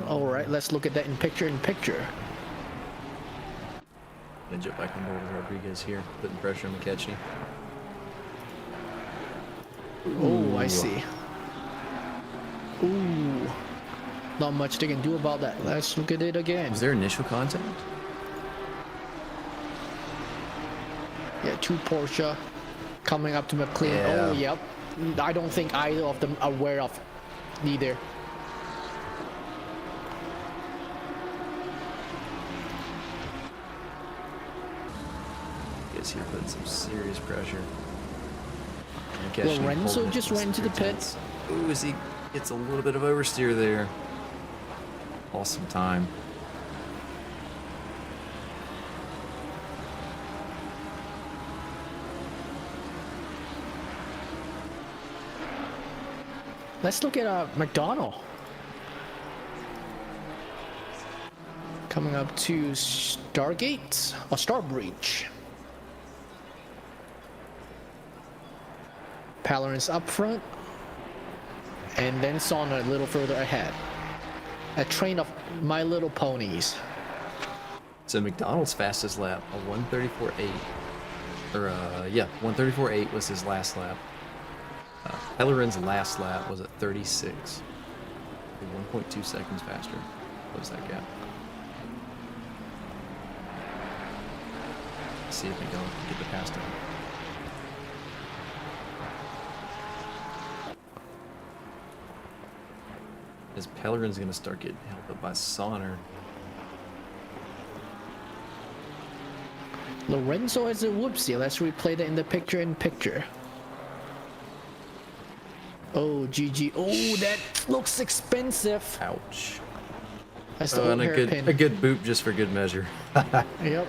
All right, let's look at that in picture. Gonna jump back on board with Rodriguez here, putting pressure on McKechnie. Oh, I see. Ooh. Not much they can do about that. Let's look at it again. Was there initial contact? Yeah, 2 Porsche coming up to McLean. Yeah. Oh, yep. I don't think either of them are aware of neither. Guess here putting some serious pressure. McKechnie Lorenzo holding it just for went into the some pits. Ooh, as he gets a little bit of oversteer there. Lost some time. Let's look at McDonald. Coming up to Stargate or Starbreach. Palerin's up front. And then Sauna a little further ahead. A train of My Little Ponies. So McDonald's fastest lap, a 134.8. Or, yeah, 134.8 was his last lap. Pellerin's last lap was at 36. 1.2 seconds faster. What was that gap? Let's see if McDonald can get the pass done. As Pellerin's going to start getting held up by Sonner. Lorenzo has a whoopsie. Let's replay that in the picture-in-picture. Oh, GG. Oh, that looks expensive. Ouch. That's the And old hairpin. a good boop just for good measure. Yep.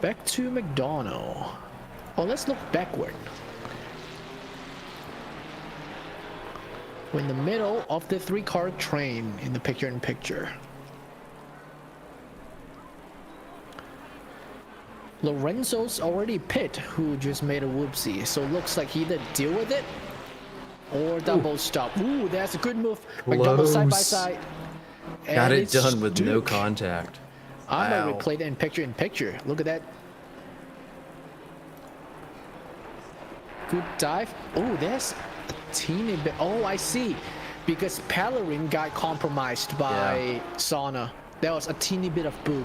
Back to McDonald. Oh, let's look backward. We're in the middle of the 3-car train in the picture-in-picture. Lorenzo's already pit, who just made a whoopsie, so it looks like he either deal with it or double stop. Ooh, that's a good move. McDonald side by Close. side. Got And it it's done with no Duke. contact. I'm gonna Wow. replay that in picture-in-picture. Look at that. Good dive. Oh, there's a teeny bit. Oh, I see. Because Pellerin got compromised by Sauna. There was a teeny bit of boop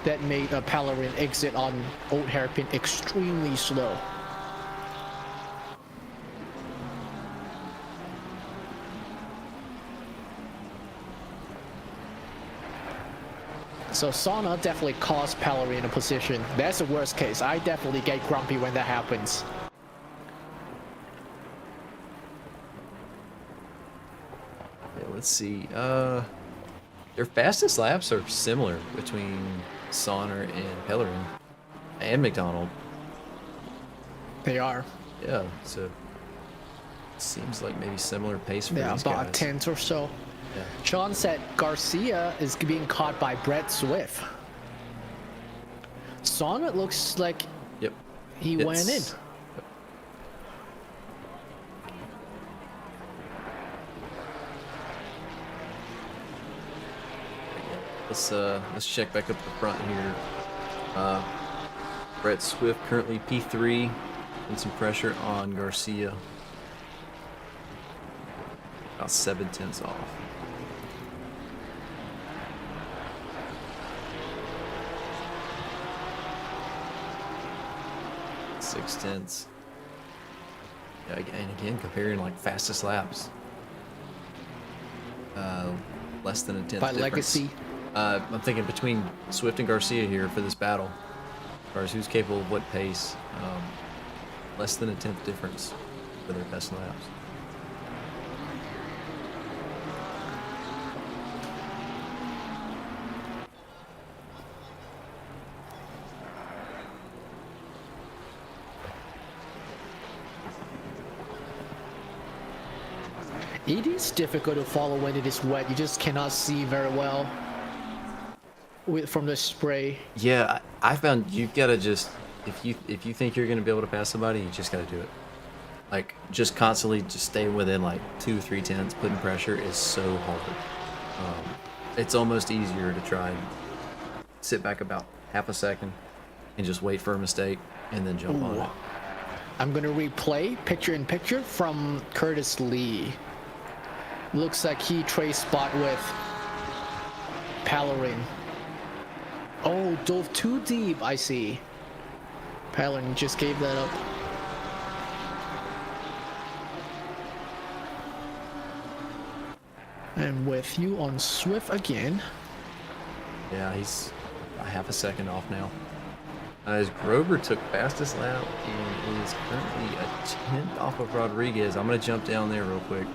that made Pellerin exit on old hairpin extremely slow. So Sauna definitely caused Pellerin in a position. That's the worst case. I definitely get grumpy when that happens. Yeah, let's see. Their fastest laps are similar between Sonner and Pellerin and McDonald. They are. Yeah, so seems like maybe similar pace for Yeah, these about a guys. tenth or so. Yeah. Sean said Garcia is being caught by Brett Swift. Sauna looks like Yep. he went in. It's- Let's check back up the front here. Brett Swift currently P3 and some pressure on Garcia. About 7/10 off. Six tenths. Yeah, and again, comparing like fastest laps. Less than a tenth By difference. legacy. I'm thinking between Swift and Garcia here for this battle, as far as who's capable of what pace. Less than a tenth difference for their best laps. It is difficult to follow when it is wet. You just cannot see very well from the spray. Yeah, I found you've got to just if you think you're going to be able to pass somebody, you just got to do it. Like just constantly just staying within like 2-3 tenths, putting pressure is so hard. It's almost easier to try and sit back about half a second and just wait for a mistake and then jump on it. I'm gonna replay picture-in-picture from Curtis Lee. Looks like he traced spot with Palarin. Oh, dove too deep, I see. Palarin just gave that up. And with you on Swift again. Yeah, he's a half a second off now. As Grover took fastest lap and is currently a 10th off of Rodriguez. I'm going to jump down there real quick.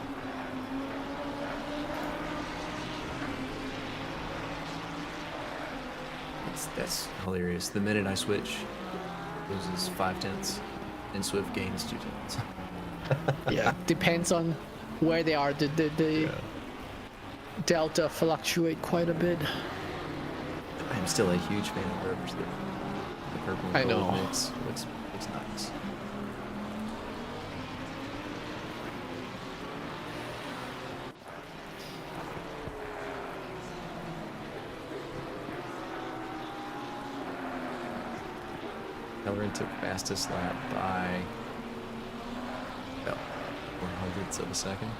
That's hilarious. The minute I switch, loses 5 tenths, and Swift gains 2 tenths. Yeah, depends on where they are. The delta fluctuate quite a bit. I'm still a huge fan of Grover's. The purple and I gold know. mix looks nice. Palarin took fastest lap by about 1/100ths of a second.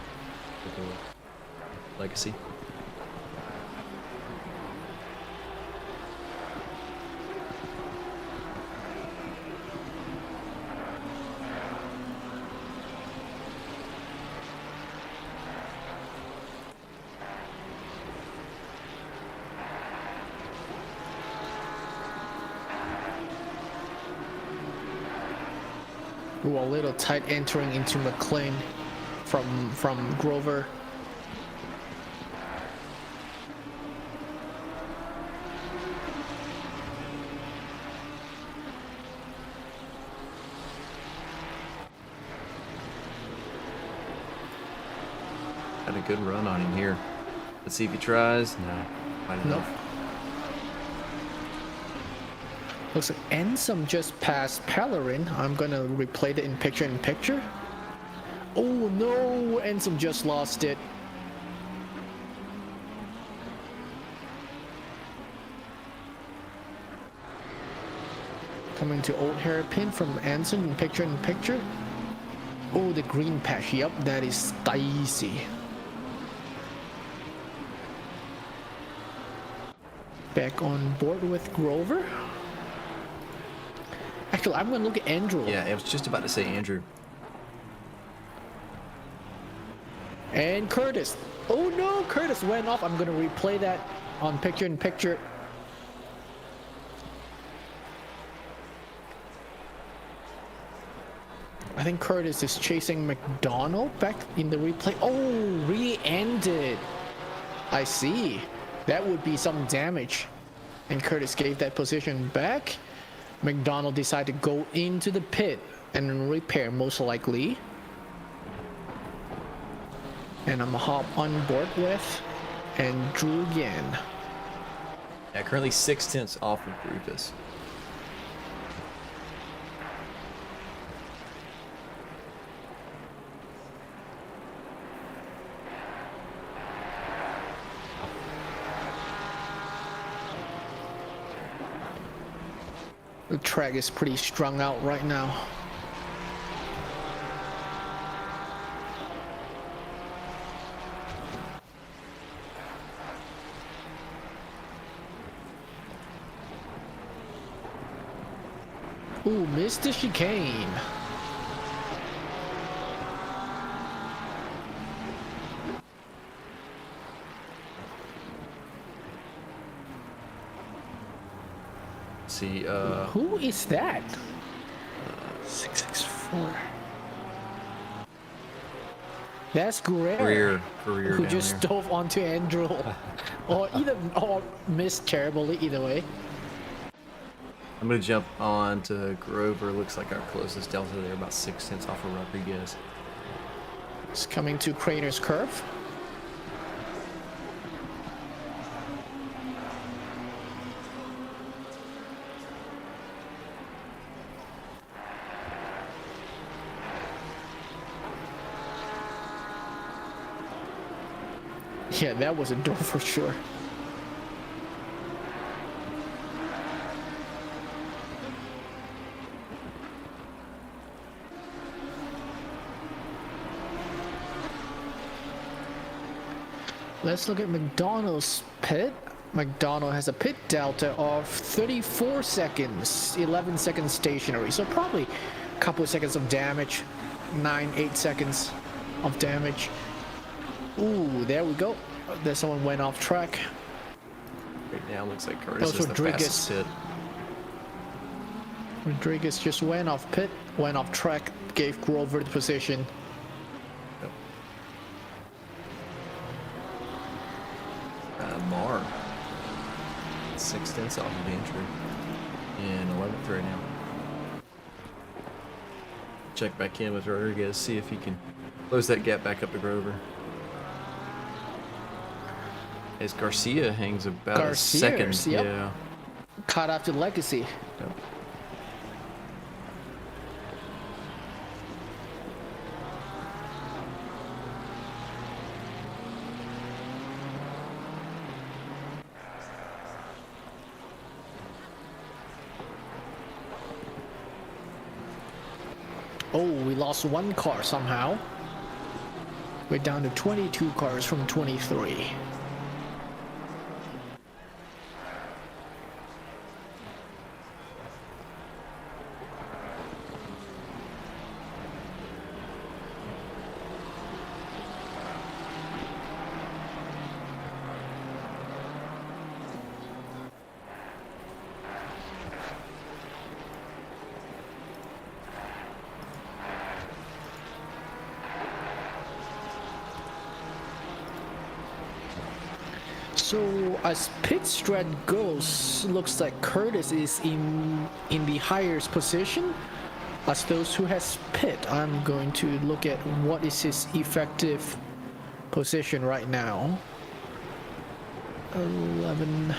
Legacy. Ooh, a little tight entering into McLean from Grover. Had a good run on him here. Let's see if he tries. No, quite enough. Looks like Ensom just passed Palarin. I'm gonna replay it in picture-in-picture. Oh no, Ensom just lost it. Coming to Old Hairpin from Anson in picture-in-picture. Oh, the green patch. Yep, that is dicey. Back on board with Grover. Actually, I'm gonna look at Andrew. Yeah, I was just about to say Andrew. And Curtis. Oh no, Curtis went off. I'm gonna replay that on picture-in-picture. I think Curtis is chasing McDonald back in the replay. Oh, re-ended. I see. That would be some damage. And Curtis gave that position back. McDonald decided to go into the pit and repair, most likely. And I'm gonna hop on board with Andrew again. Yeah, currently 6 tenths off of Rufus. The track is pretty strung out right now. Ooh, missed the chicane. See, Who is that? 664. That's Guerrero. Career Who down just there. dove onto Andrew. or missed terribly, either way. I'm gonna jump on to Grover. Looks like our closest delta there, about 6 tenths off of Rodriguez. It's coming to Craner's curve. Yeah, that was a door for sure. Let's look at McDonald's pit. McDonald has a pit delta of 34 seconds, 11 seconds stationary. So probably a couple of seconds of damage, 8 seconds of damage. Ooh, there we go. There someone went off track. Right now, looks like That Curtis was is the Rodriguez. fastest pit. Rodriguez just went off pit, went off track, gave Grover the position. Yep. Marr. 6/10 off of the entry. And 11th right now. Check back in with Rodriguez, see if he can close that gap back up to Grover. As Garcia hangs about a second. Yep. Yeah. Caught after Legacy. Yep. Oh, we lost one car somehow. We're down to 22 cars from 23. So as pit strat goes, looks like Curtis is in the highest position. As those who has pit, I'm going to look at what is his effective position right now. 11,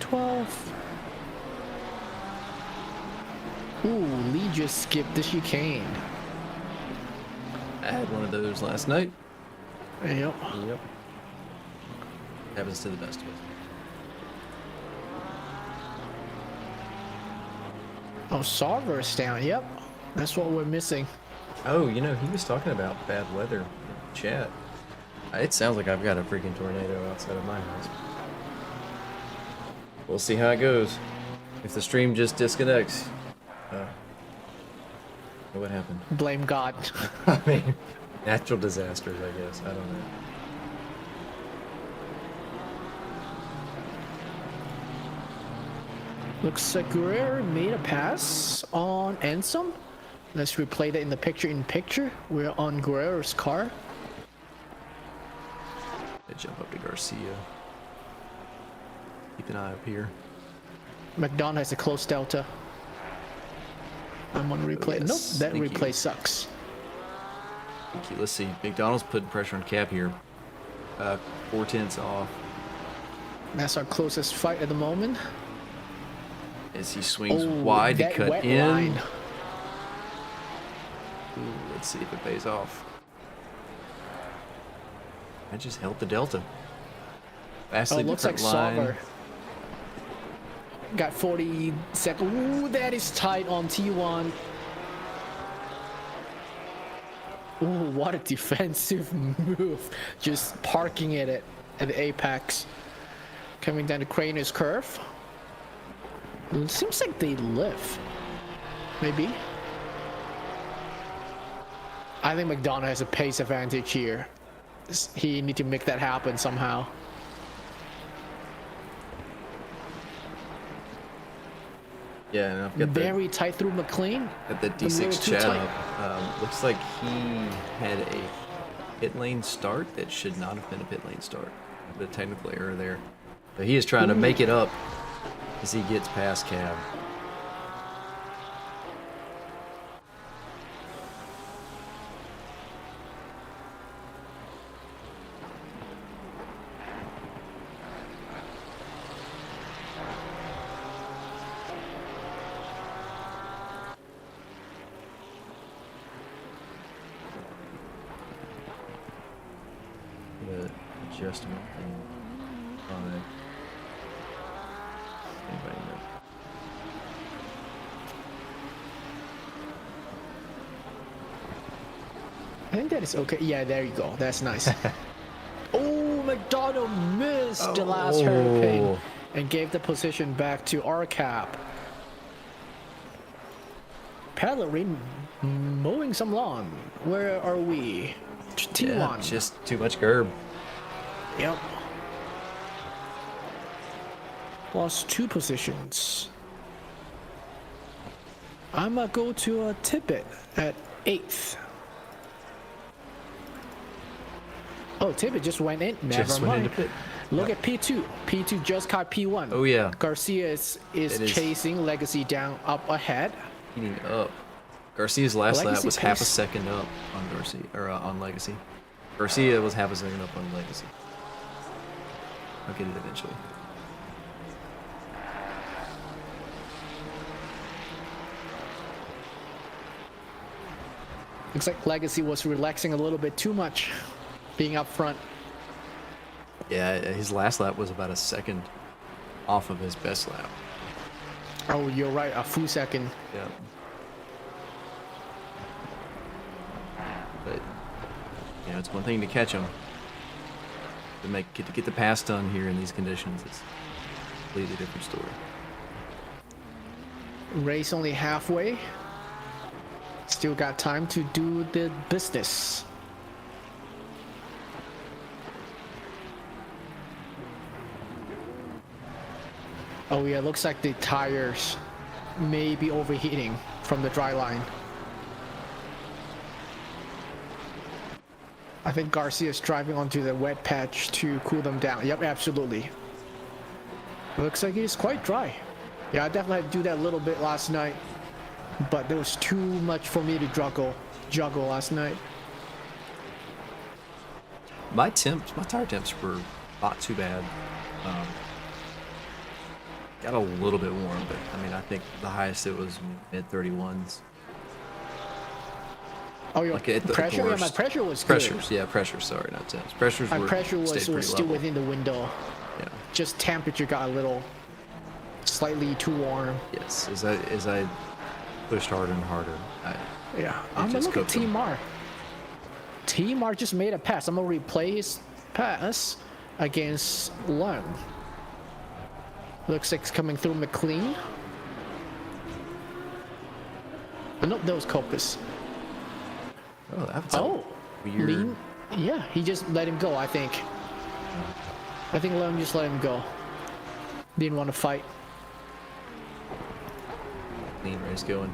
12. Ooh, Lee just skipped the chicane. I had one of those last night. Yep. Yep. Happens to the best of us. Oh, Sarver's down. Yep. That's what we're missing. Oh, you know, he was talking about bad weather in the chat. It sounds like I've got a freaking tornado outside of my house. We'll see how it goes. If the stream just disconnects. What happened? Blame God. I mean, natural disasters, I guess. I don't know. Looks like Guerrero made a pass on Ensom. Let's replay that in the picture-in-picture. We're on Guerrero's car. They jump up to Garcia. Keep an eye up here. McDonald has a close delta. I'm on replay. yes. Nope, that Thank replay you. sucks. Thank you. Let's see. McDonald's putting pressure on Cap here. 4/10 off That's our closest fight at the moment. as he swings Oh, wide to that cut wet in. line. Ooh, let's see if it pays off. I just held the delta. Vastly Looks like different line. Sauber got 40 seconds. Ooh, that is tight on T1. Ooh, what a defensive move. Just parking it at the apex. Coming down to Craner's curve. It seems like they live. Maybe. I think McDonald has a pace advantage here. He need to make that happen somehow. Yeah, and I've got Very tight through McLean. the little D6 too chat tight. up. Looks like he had a pit lane start that should not have been a pit lane start. The technical error there. But he is trying to make it up as he gets past Cab. adjustment thing on it. Anybody know? I think that is okay. Yeah, there you go. That's nice. Oh, McDonald missed the last hairpin and gave the position back to RCAP. Pellerin mowing some lawn. Where are we? T1. Yeah, just too much curb. Yep. Lost 2 positions. I'ma go to a Tippett at 8th. Oh, Tippett just went in. Never Just went mind. into pit. Look at P2. P2 just caught P1. Oh yeah, Garcia is chasing Legacy down up ahead. heating up. Garcia's last lap Legacy was half a pace. second up on Garcia or on Legacy. Garcia was half a second up on Legacy. I'll get it eventually. Looks like Legacy was relaxing a little bit too much, being up front. Yeah, his last lap was about a second off of his best lap. Oh, you're right, a full second. Yeah. But you know, it's one thing to catch him. To get the pass done here in these conditions is a completely different story. Race only halfway. Still got time to do the business. Oh yeah, looks like the tires may be overheating from the dry line. I think Garcia's driving onto the wet patch to cool them down. Yep, absolutely. Looks like it's quite dry. Yeah, I definitely had to do that a little bit last night, but there was too much for me to juggle last night. My tire temps were not too bad. Got a little bit warm, but I mean, I think the highest it was mid 31s. Oh, your Like at the pressure? Yeah, my worst. pressure was good. Pressures, sorry, not temps. Pressures My were pressure was stayed pretty still level. within the window. Yeah. Just temperature got a little slightly too warm. Yes, as I pushed harder and harder, Yeah, It I'm gonna just look at cooked 'em. T-Mar. T-Mar just made a pass. I'm gonna replay his pass against Lung. Looks like it's coming through McLean. Oh, nope, that was Copus. oh, that's a Oh, weird. Lean. Yeah, he just let him go, I think. I think Lung just let him go. Didn't want to fight. Clean race going.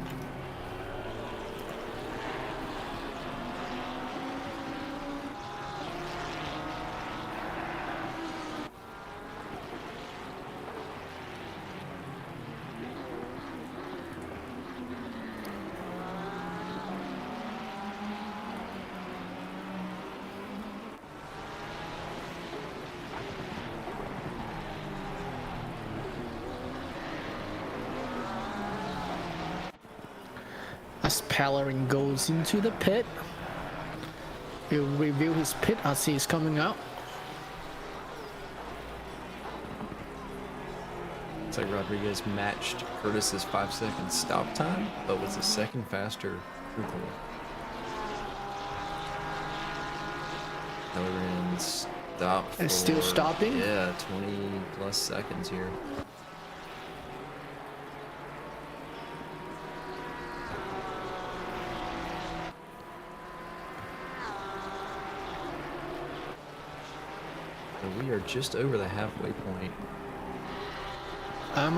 As Pellerin goes into the pit, he'll review his pit as he's coming out. Looks like Rodriguez matched Curtis's 5-second stop time, but was a second faster through the Pellerin stop. And still for- stopping? Yeah, 20 plus seconds here. So we are just over the halfway point. I'm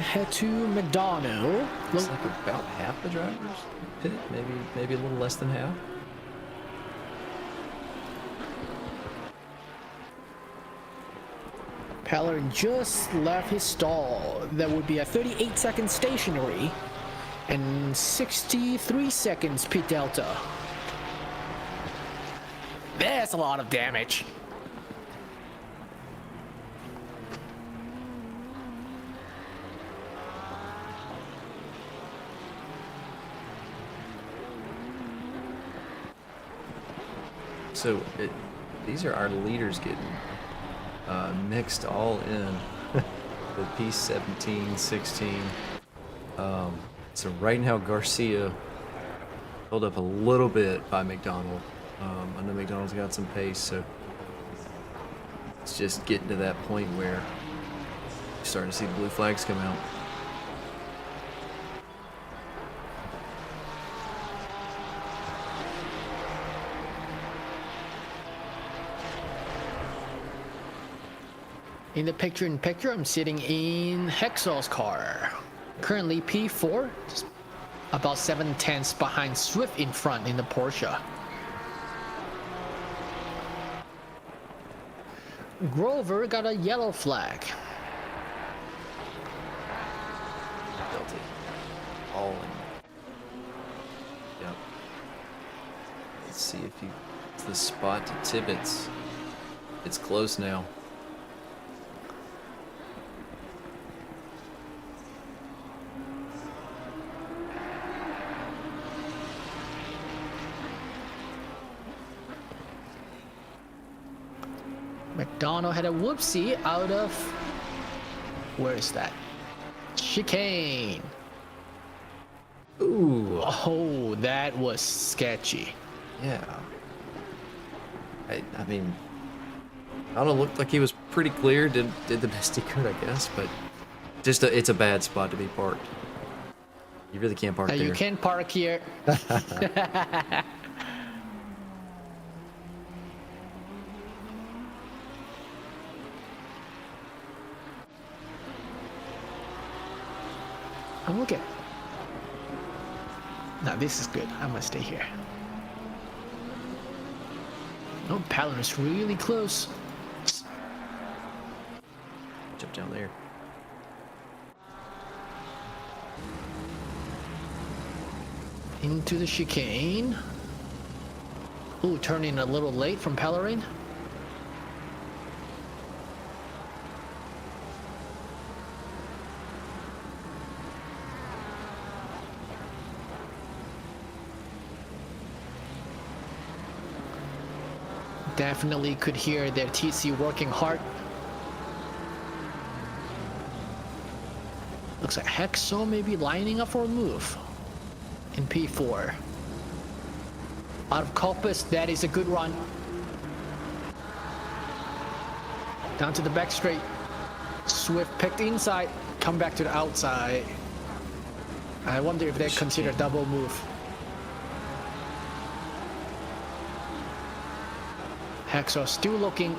head to McDonough. Looks like about half the drivers pit, maybe a little less than half. Pellerin just left his stall. That would be a 38-second stationary and 63 seconds pit delta. That's a lot of damage. So these are our leaders getting mixed all in with P17, 16. So right now Garcia held up a little bit by McDonald. I know McDonald's got some pace, so it's just getting to that point where you're starting to see the blue flags come out. In the picture-in-picture, I'm sitting in Hexal's car. Currently P4, just about 7/10 behind Swift in front in the Porsche. Grover got a yellow flag. Built it all in. Yep. Let's see if you. It's the spot to Tibbetts. It's close now. McDonald had a whoopsie out of, where is that? Chicane. Ooh. Oh, that was sketchy. Yeah. I mean, I don't know, looked like he was pretty clear, did the best he could, I guess, but just it's a bad spot to be parked. You really can't park there. You can't park here. I'm okay. Now this is good. I'm gonna stay here. Oh, Palin is really close. Jump down there. Into the chicane. Ooh, turning a little late from Pellerin. Definitely could hear their TC working hard. Looks like Hexo may be lining up for a move in P4. Out of Corpus, that is a good run. Down to the back straight. Swift picked inside, come back to the outside. I wonder if they consider double move. Hexo still looking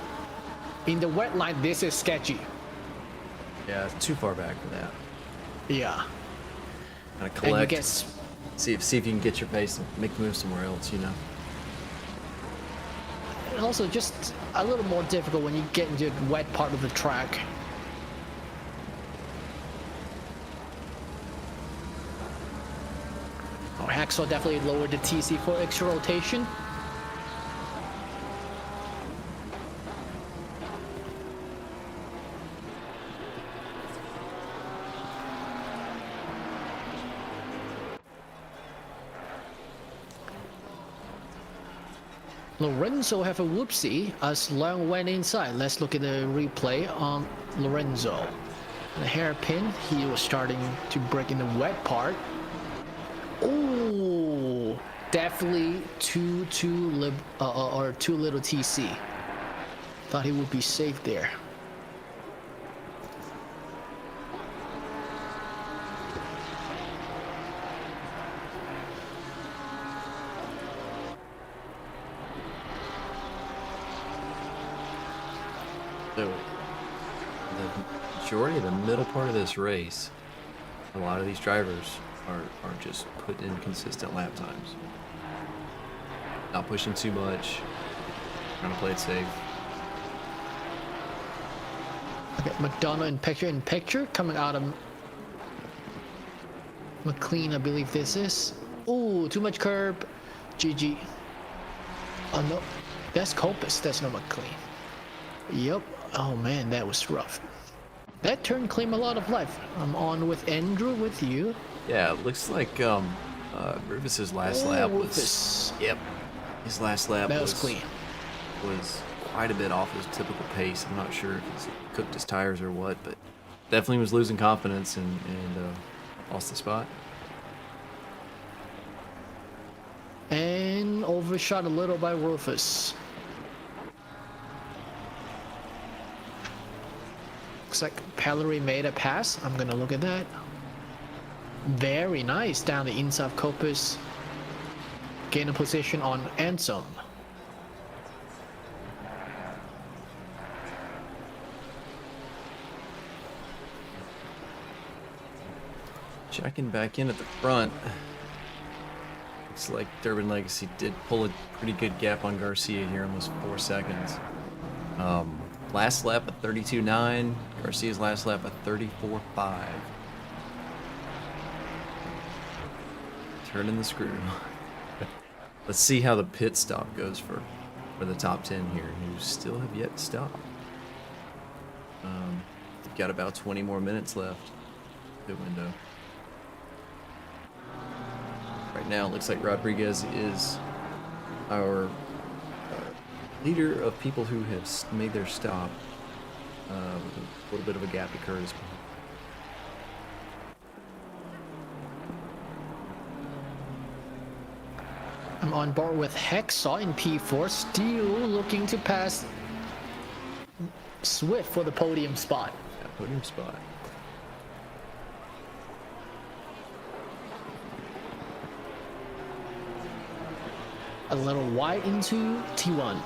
in the wet line. This is sketchy. Yeah, it's too far back for that. Yeah. Kind of And you collect. get See if you can get your pace and make the move somewhere else, you know. and also just a little more difficult when you get into the wet part of the track. Oh, Hexo definitely lowered the TC for extra rotation. Lorenzo have a whoopsie as Long went inside. Let's look at the replay on Lorenzo. The hairpin, he was starting to break in the wet part. Oh, definitely too little TC. Thought he would be safe there. So, the majority of the middle part of this race, a lot of these drivers are just put in consistent lap times. Not pushing too much, trying to play it safe. Okay, McDonough in picture coming out of McLean, I believe this is. Ooh, too much curb. GG. Oh no, that's Copus, that's not McLean. Yep. Oh man, that was rough. That turn claimed a lot of life. I'm on with Andrew with you. Yeah, it looks like Rufus's last lap was. Rufus. Yep, his last lap That was clean. was quite a bit off his typical pace. I'm not sure if he's cooked his tires or what, but definitely was losing confidence and lost the spot. And overshot a little by Rufus. Looks like Pellery made a pass. I'm gonna look at that. Very nice down the inside of Copus. Gain a position on end zone. Checking back in at the front. Looks like Durban Legacy did pull a pretty good gap on Garcia here, almost 4 seconds. Last lap at 32.9. Garcia's last lap at 34.5. Turning the screw. Let's see how the pit stop goes for the top 10 here, who still have yet to stop. They've got about 20 more minutes left. Pit window. Right now, it looks like Rodriguez is our leader of people who have made their stop. With a little bit of a gap to Curtis. I'm on board with Hexaw in P4, still looking to pass Swift for the podium spot. Yeah, podium spot. A little wide into T1.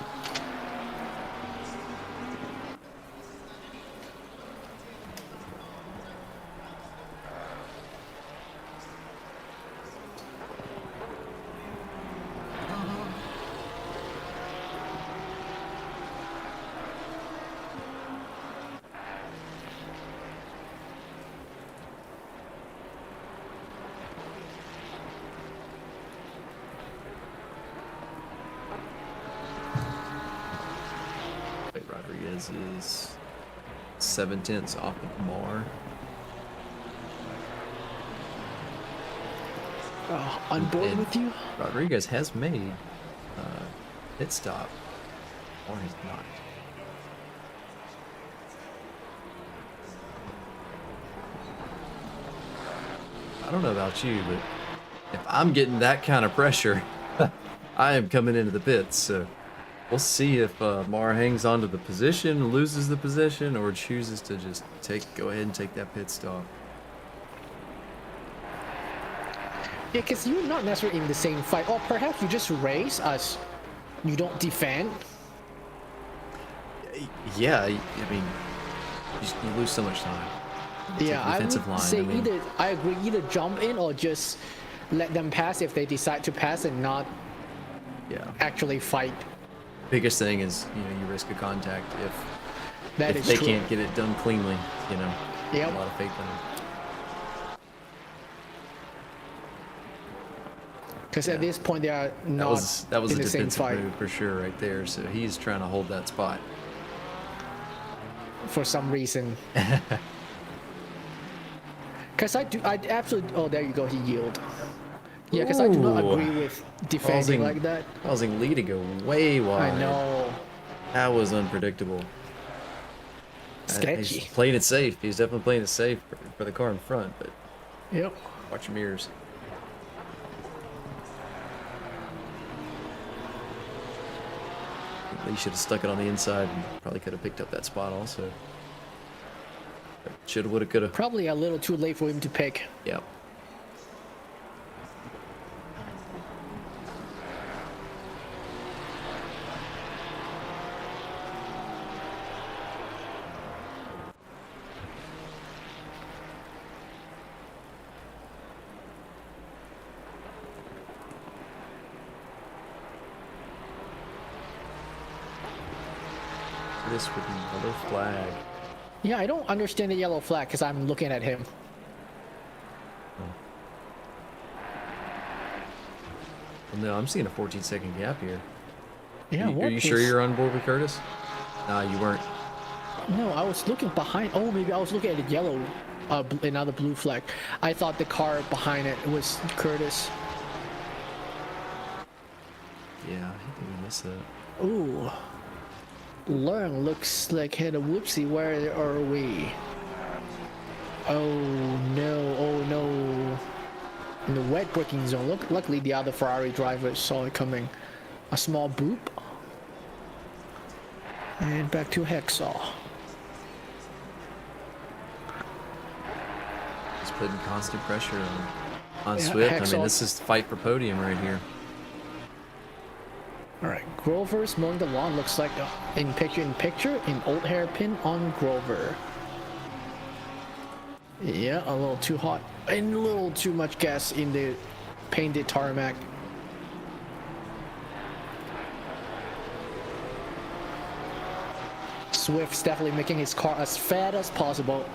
Rodriguez is 7/10 off of Mar. On board And with you? Rodriguez has made pit stop, or has not. I don't know about you, but if I'm getting that kind of pressure, I am coming into the pits. So we'll see if Mar hangs on to the position, loses the position, or chooses to just go ahead and take that pit stop. Yeah, because you're not necessarily in the same fight, or perhaps you just race us. You don't defend. Yeah, I mean, you lose so much time. Yeah, I would defensive line, say I mean- either I agree, either jump in or just let them pass if they decide to pass and not Yeah. actually fight. Biggest thing is, you risk a contact That if is they true. can't get it done cleanly. Yep. A lot of faith in them. Because at this point they are not That was in a the same defensive fight move for sure right there. So he's trying to hold that spot. for some reason. Because I absolutely. Oh, there you go. He yielded. Yeah, because I do not Ooh. agree with defending like that. Causing Lee to go way wide. I know. That was unpredictable. Sketchy. He's playing it safe. He's definitely playing it safe for the car in front, but Yep. watch your mirrors. Lee should have stuck it on the inside and probably could have picked up that spot also. Shoulda, woulda, coulda. Probably a little too late for him to pick. Yep. This with another flag. Yeah, I don't understand the yellow flag because I'm looking at him. Well, no, I'm seeing a 14-second gap here. Yeah, Are what you sure is- you're on board with Curtis? Nah, you weren't. No, I was looking behind. Oh, maybe I was looking at the yellow, another blue flag. I thought the car behind it was Curtis. Yeah, I think we missed that. Ooh. Learn looks like had a whoopsie. Where are we? Oh no, oh no. In the wet braking zone. Luckily the other Ferrari drivers saw it coming. A small boop. And back to Hacksaw. Just putting constant pressure on Yeah, Swift. I Hacksaw. mean, this is fight for podium right here. Alright, Grover's mowing the lawn. Looks like in picture in old hairpin on Grover. Yeah, a little too hot and a little too much gas in the painted tarmac. Swift's definitely making his car as fat as possible.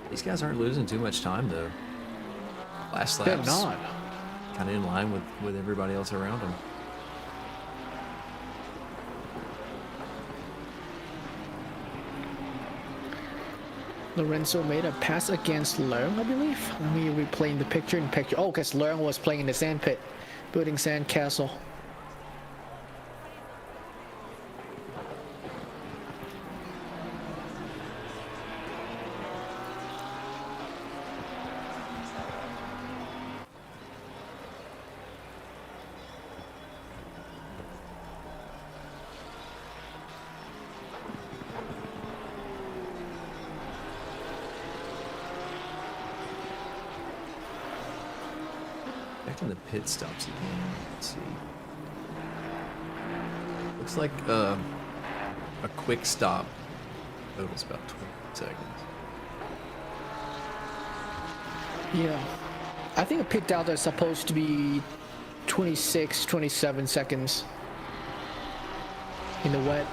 These guys aren't losing too much time though. Last They're lap's not. kind of in line with everybody else around them. Lorenzo made a pass against Leung, I believe. Let me replay in the picture in picture. Oh, because Leung was playing in the sand pit, building sand castle. Back in the pit stops again. Let's see. Looks like a quick stop totals about 20 seconds. Yeah. I think a pit delta is supposed to be 26, 27 seconds in the wet.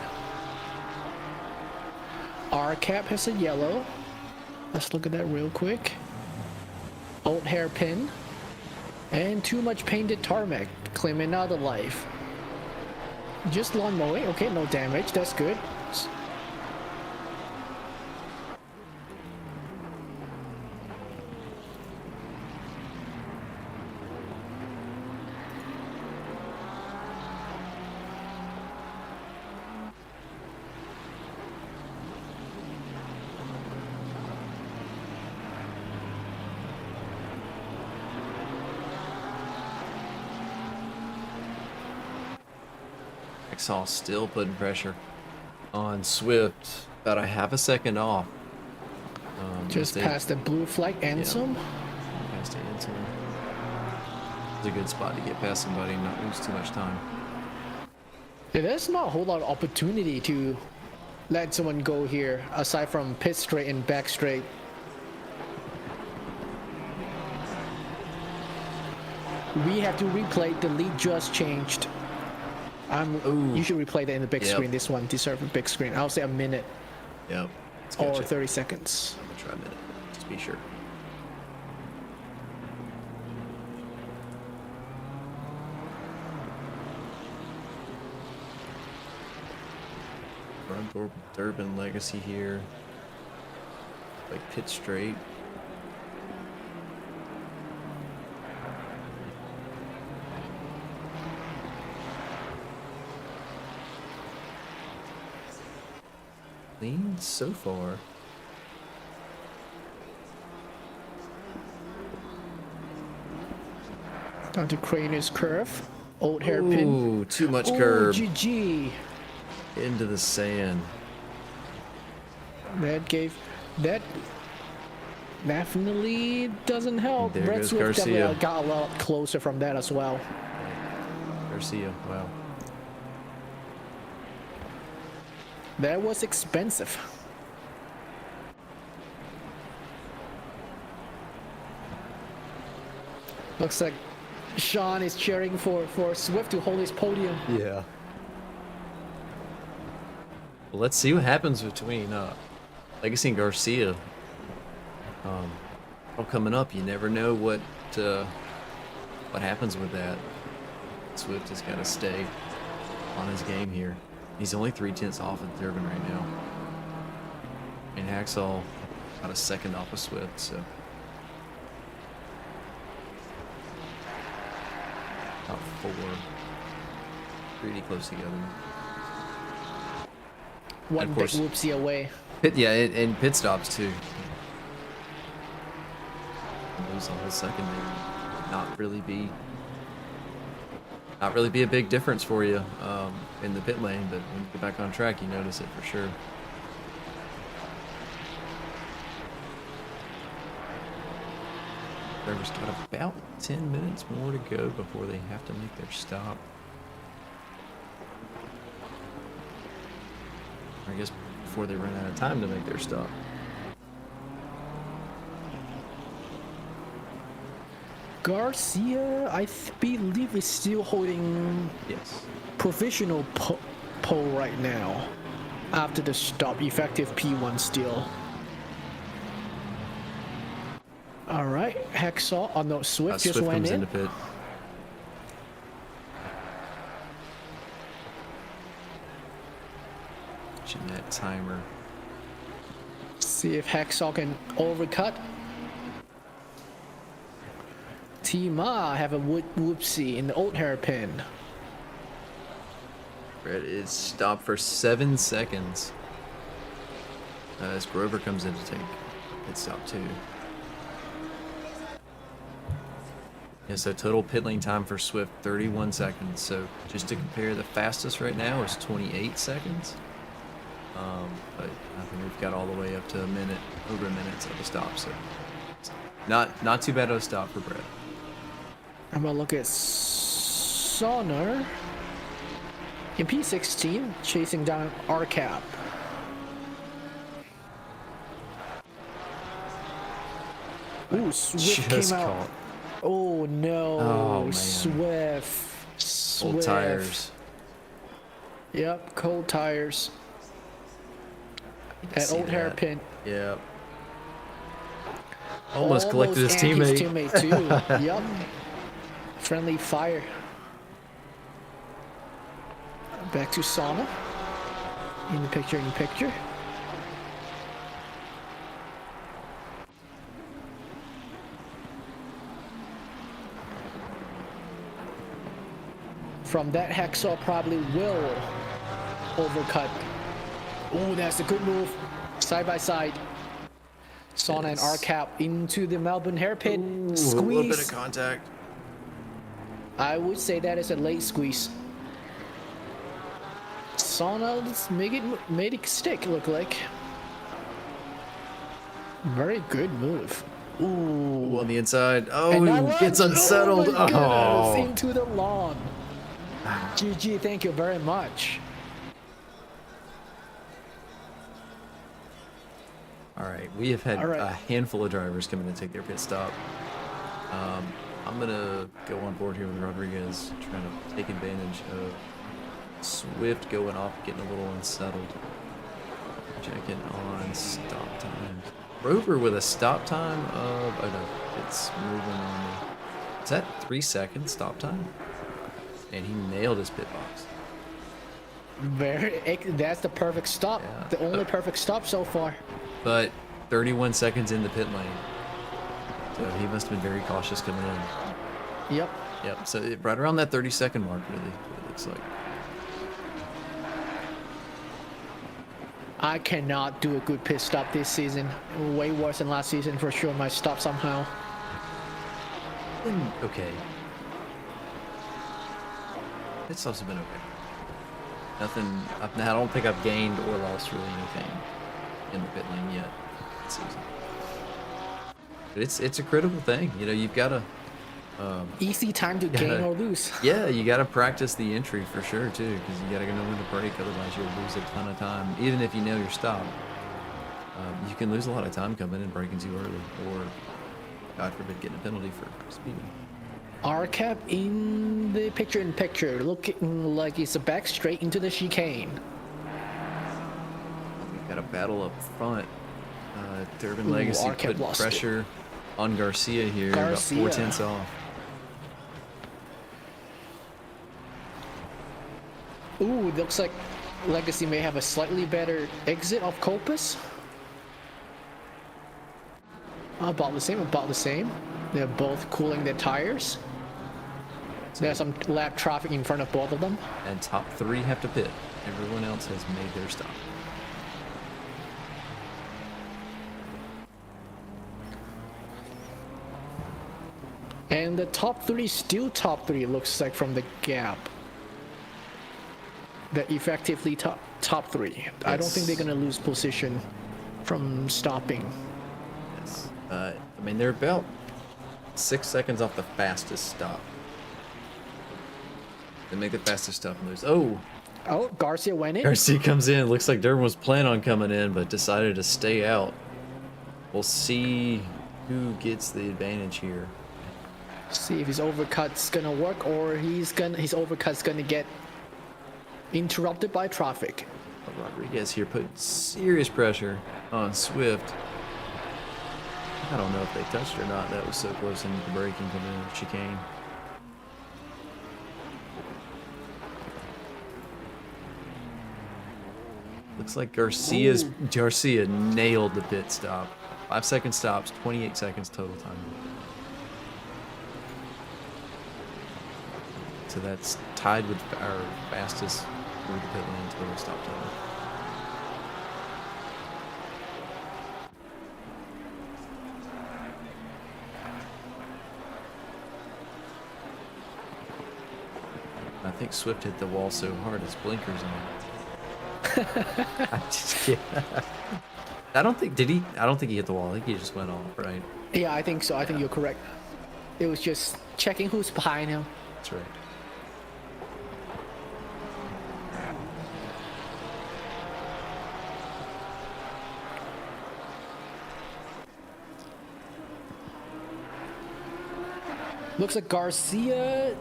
Our cap has a yellow. Let's look at that real quick. Old hairpin. And too much painted tarmac, claiming another life. Just lawn mowing, okay, no damage, that's good. Exhaust still putting pressure on Swift, about a half a second off. Just past the blue flag and some. Past the end zone. It's a good spot to get past somebody and not lose too much time. Yeah, there's not a whole lot of opportunity to let someone go here, aside from pit straight and back straight. We have to replay. The lead just changed. You should replay that in the big screen. This one deserves a big screen. I'll say a minute Yep. or 30 seconds. I'm gonna try a minute, just be sure. Run Durban Legacy here. Like pit straight. Clean so far. Down to Craner's curve. Old hairpin. Ooh, too much Oh, curb. GG. Into the sand. That definitely doesn't help. There Red goes Swift Garcia. definitely got a lot closer from that as well. Garcia, wow. That was expensive. Looks like Sean is cheering for Swift to hold his podium. Yeah. Well, let's see what happens between Legacy and Garcia. All coming up, you never know what happens with that. Swift has got to stay on his game here. He's only 3/10 off of Durban right now. And Hacksaw about a second off of Swift, so. About 4. Pretty close together. One of big course- whoopsie away. And pit stops too. Lose a whole second maybe. Not really be a big difference for you in the pit lane, but when you get back on track, you notice it for sure. Driver's got about 10 minutes more to go before they have to make their stop. I guess before they run out of time to make their stop. Garcia, I believe, is still holding Yes. provisional pole right now. After the stop, effective P1 still. All right, Hacksaw. Oh no, Swift just Swift went comes in. into pit. Watching that timer. See if Hacksaw can overcut. T-Ma have a whoopsie in the old hairpin. Brett is stopped for 7 seconds. As Grover comes in to take pit stop too. Yeah, so total pit lane time for Swift, 31 seconds. So just to compare, the fastest right now is 28 seconds. But I think we've got all the way up to over a minute of a stop. So not too bad of a stop for Brett. I'm gonna look at Sonar in P16, chasing down RCAP. Ooh, Swift Just came out. caught. Oh no, Oh, man. Swift. Old tires. Yep, cold tires. You can That see old hairpin. Yeah. Almost collected his teammate. teammate too. Yep. Friendly fire. Back to Sauna. In the picture. From that, Hacksaw probably will overcut. Oh, that's a good move. Side by side. Sauna and Yes. RCAP into the Melbourne hairpin. Ooh, a little bit of Squeeze. contact. I would say that is a late squeeze. Sauna made it stick, look like. Very good move. Ooh, on the inside. Oh, And that he gets runs. unsettled. Oh, my goodness, Oh. into the lawn. GG, thank you very much. All right, we have had All right. a handful of drivers come in to take their pit stop. I'm gonna go on board here with Rodriguez, trying to take advantage of Swift going off, getting a little unsettled. Checking on stop time. Rover with a stop time of, oh no, it's moving on me. Is that 3 seconds stop time? And he nailed his pit box. That's the perfect stop. Yeah. The only perfect stop so far. But 31 seconds in the pit lane. So he must have been very cautious coming in. Yep. Yep, so right around that 30-second mark, really, it looks like. I cannot do a good pit stop this season. Way worse than last season for sure. My stop somehow. Okay. Pit stops have been okay. Nothing, I don't think I've gained or lost really anything in the pit lane yet this season. But it's a critical thing, you know, you've got to... Easy time to gain or lose. Yeah, you got to practice the entry for sure too, because you got to know when to brake. Otherwise, you'll lose a ton of time. Even if you know your stop, you can lose a lot of time coming in braking too early, or God forbid, getting a penalty for speeding. RCAP in the picture-in-picture, looking like it's a back straight into the chicane. We've got a battle up front. Durbin Ooh, Legacy RCAP put lost it. pressure on Garcia here, Garcia. about 4/10 off. Ooh, looks like Legacy may have a slightly better exit off Copus. About the same. They're both cooling their tires. There's some lap traffic in front of both of them. And top 3 have to pit. Everyone else has made their stop. And the top 3 still top 3 looks like from the gap. The effectively top 3. I don't think they're gonna lose position from stopping. Yes. I mean, they're about 6 seconds off the fastest stop. They make the fastest stop and lose. Oh, Garcia went in. Garcia comes in. Looks like Durham was planning on coming in, but decided to stay out. We'll see who gets the advantage here. See if his overcut's gonna work, or his overcut's gonna get interrupted by traffic. Rodriguez here put serious pressure on Swift. I don't know if they touched or not. That was so close into the braking coming in the chicane. Looks like Garcia nailed the pit stop. 5 second stops, 28 seconds total time. So that's tied with our fastest through the pit lane total stop time. I think Swift hit the wall so hard his blinkers on. I don't think he hit the wall. I think he just went off, right? Yeah, I think so. I think you're correct. It was just checking who's behind him. That's right. Looks like Garcia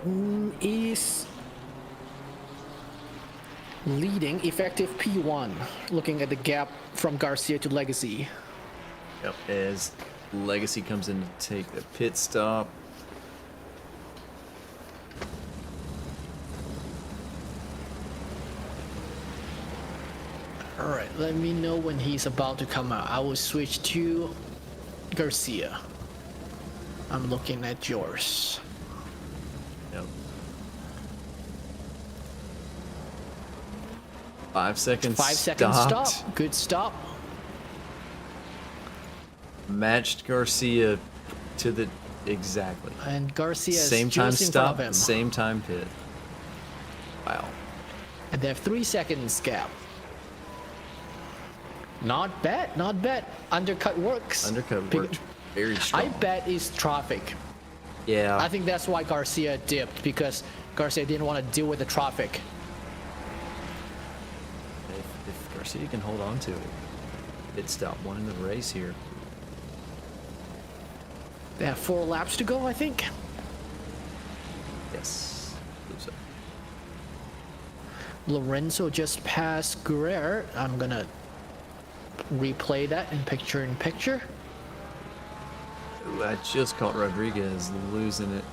is leading effective P1, looking at the gap from Garcia to Legacy. Yep. As Legacy comes in to take the pit stop. All right, let me know when he's about to come out. I will switch to Garcia. I'm looking at yours. Yep. 5 seconds. 5 seconds stopped. stop. Good stop. Matched Garcia to the exactly. And Garcia is Same time just in front stop, of him. same time pit. Wow. And they have 3 seconds gap. Not bad, not bad. Undercut works. Undercut worked very strong. I bet it's traffic. Yeah. I think that's why Garcia dipped, because Garcia didn't want to deal with the traffic. If Garcia can hold on to it, it stopped one in the race here. They have 4 laps to go, I think. Yes. I believe so. Lorenzo just passed Guerrero. I'm gonna replay that in picture. Ooh, I just caught Rodriguez losing it.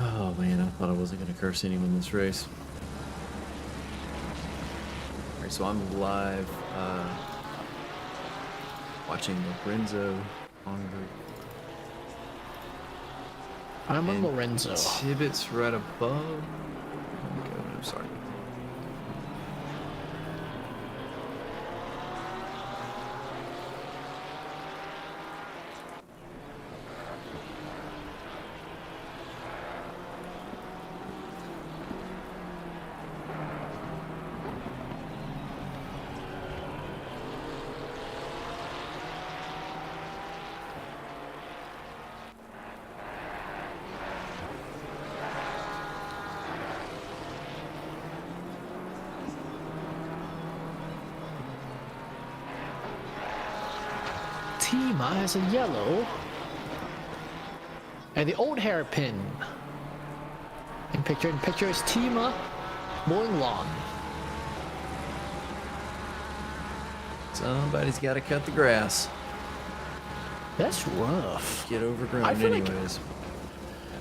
Oh man, I thought I wasn't going to curse anyone in this race. Alright, so I'm live watching Lorenzo on I'm on and Lorenzo. Tibbet's right above. Let me go. No, sorry. Tima has a yellow. And the old hairpin. In picture is Tima mowing lawn. Somebody's got to cut the grass. That's rough. Get overgrown I feel like- anyways.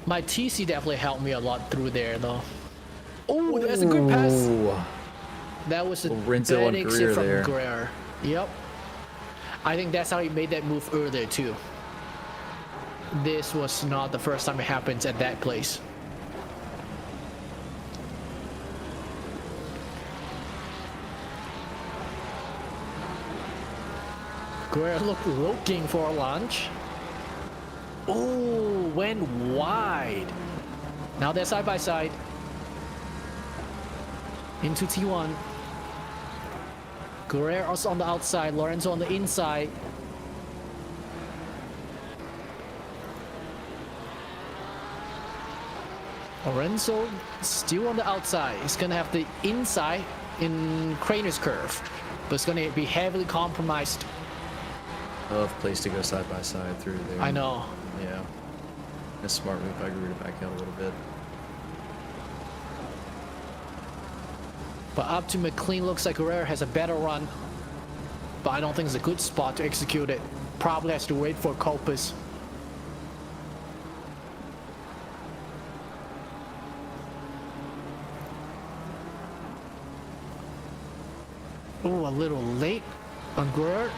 My TC definitely helped me a lot through there, though. Oh, that's a good pass. Ooh. That was a Lorenzo bad on exit Greer from there. Greer. Yep. I think that's how he made that move earlier, too. this was not the first time it happens at that place. We're looking for lunch. Oh, went wide. Now they're side by side. Into T1. Guerrero's on the outside, Lorenzo on the inside. Lorenzo still on the outside. He's gonna have the inside in Craner's curve, but it's gonna be heavily compromised. Tough place to go side by side through there. I know. Yeah. A smart move. I agree to back out a little bit. But up to McLean, looks like Guerrero has a better run. But I don't think it's a good spot to execute it. Probably has to wait for Copus. Oh, a little late on Guerrero.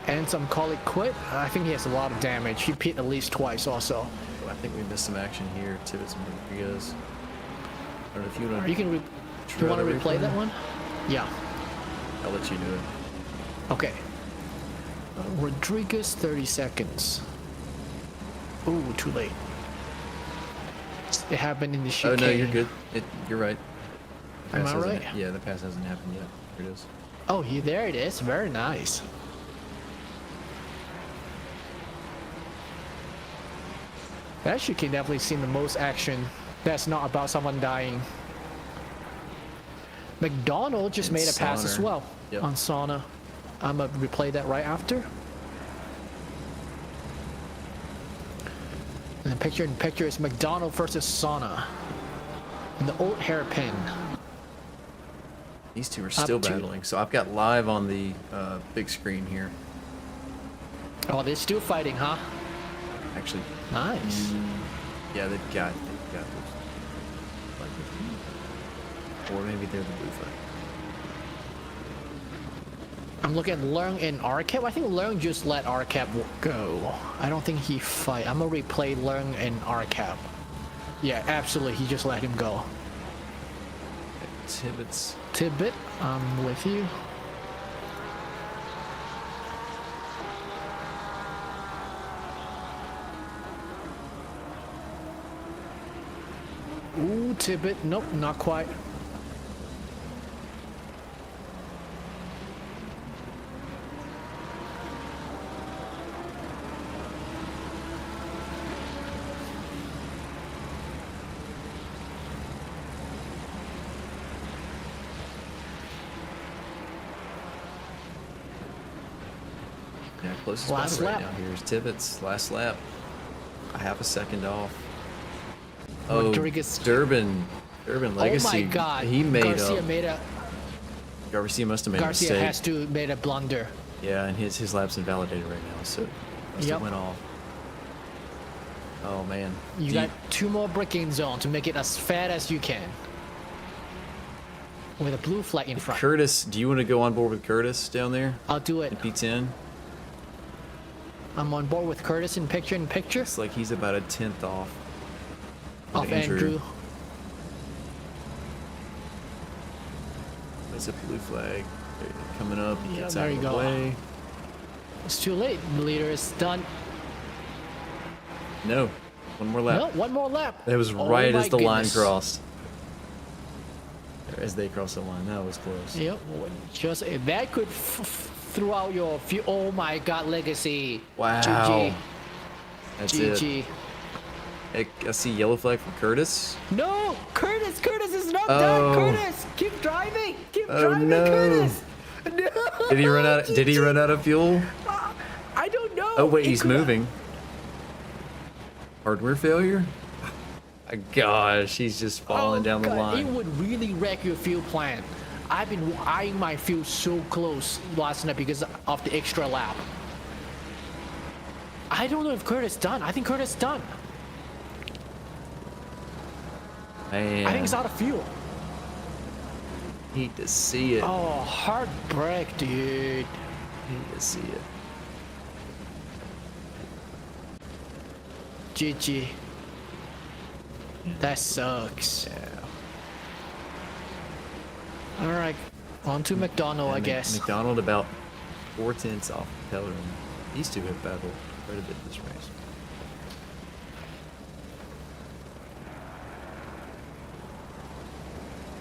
And some call it quit. I think he has a lot of damage. He hit at least twice also. I think we missed some action here. Tibbetts and Rodriguez. I don't know if you want to. You want to replay that one? Yeah. I'll let you do it. Okay. Rodriguez, 30 seconds. Ooh, too late. It happened in the chicane. Oh no, you're good. You're right. Am I right? Yeah, the pass hasn't happened yet. Here it is. Oh, there it is. Very nice. That chicane definitely seen the most action. That's not about someone dying. McDonald just And made a pass as Sonner. well Yep. on Sauna. I'm gonna replay that right after. And the picture in picture is McDonald versus Sauna in the old hairpin. These two are still to- battling. So I've got live on the big screen here. Oh, they're still fighting, huh? Actually, Nice. yeah, they've got those. Or maybe they're the blue flag. I'm looking at Leung and Arcap. I think Leung just let Arcap go. I don't think he fight. I'm gonna replay Leung and Arcap. Yeah, absolutely. He just let him go. Tibbetts. Tidbit, I'm with you. Ooh, Tibbet. Nope, not quite. Yeah, closest Last battle lap. right now here is Tibbetts. Last lap. A half a second off. Oh, Rodriguez. Durbin Legacy. Oh my God. He made Garcia Garcia must have made a Garcia mistake. has to made a blunder. Yeah, and his lap's invalidated right now, so must Yep. have went off. Oh man. You got 2 more braking zone to make it as fat as you can. With a blue flag in front. Curtis, do you want to go on board with Curtis down there I'll do it. in P10? I'm on board with Curtis in picture. It's like he's about a 10th off. Of Andrew. That's a blue flag. Coming up. He Yeah, gets there out you of the go. way. It's too late. The leader is done. No. One more lap. No, one more lap. That was Oh right my as the line goodness. crossed. As they crossed the line. That was close. Yep. Just that could throw out your few. Oh my God, Legacy. Wow. GG. That's GG. it. I see yellow flag for Curtis. No, Curtis is not Oh. done. Curtis, keep driving. Keep Oh, driving, no. Curtis. No. Did he run out? Did he run out of fuel? I don't know. Oh wait, It he's could- moving. Hardware failure? My gosh, he's just falling down the God, line. It would really wreck your fuel plan. I've been eyeing my fuel so close last night because of the extra lap. I don't know if Curtis done. I think Curtis done. Man, I think it's out of fuel. hate to see it. Oh, heartbreak, dude. Hate to see it. GG. That sucks. All right, on to McDonald, I guess. McDonald about 4/10 off Pellerin. These two have battled quite a bit this race.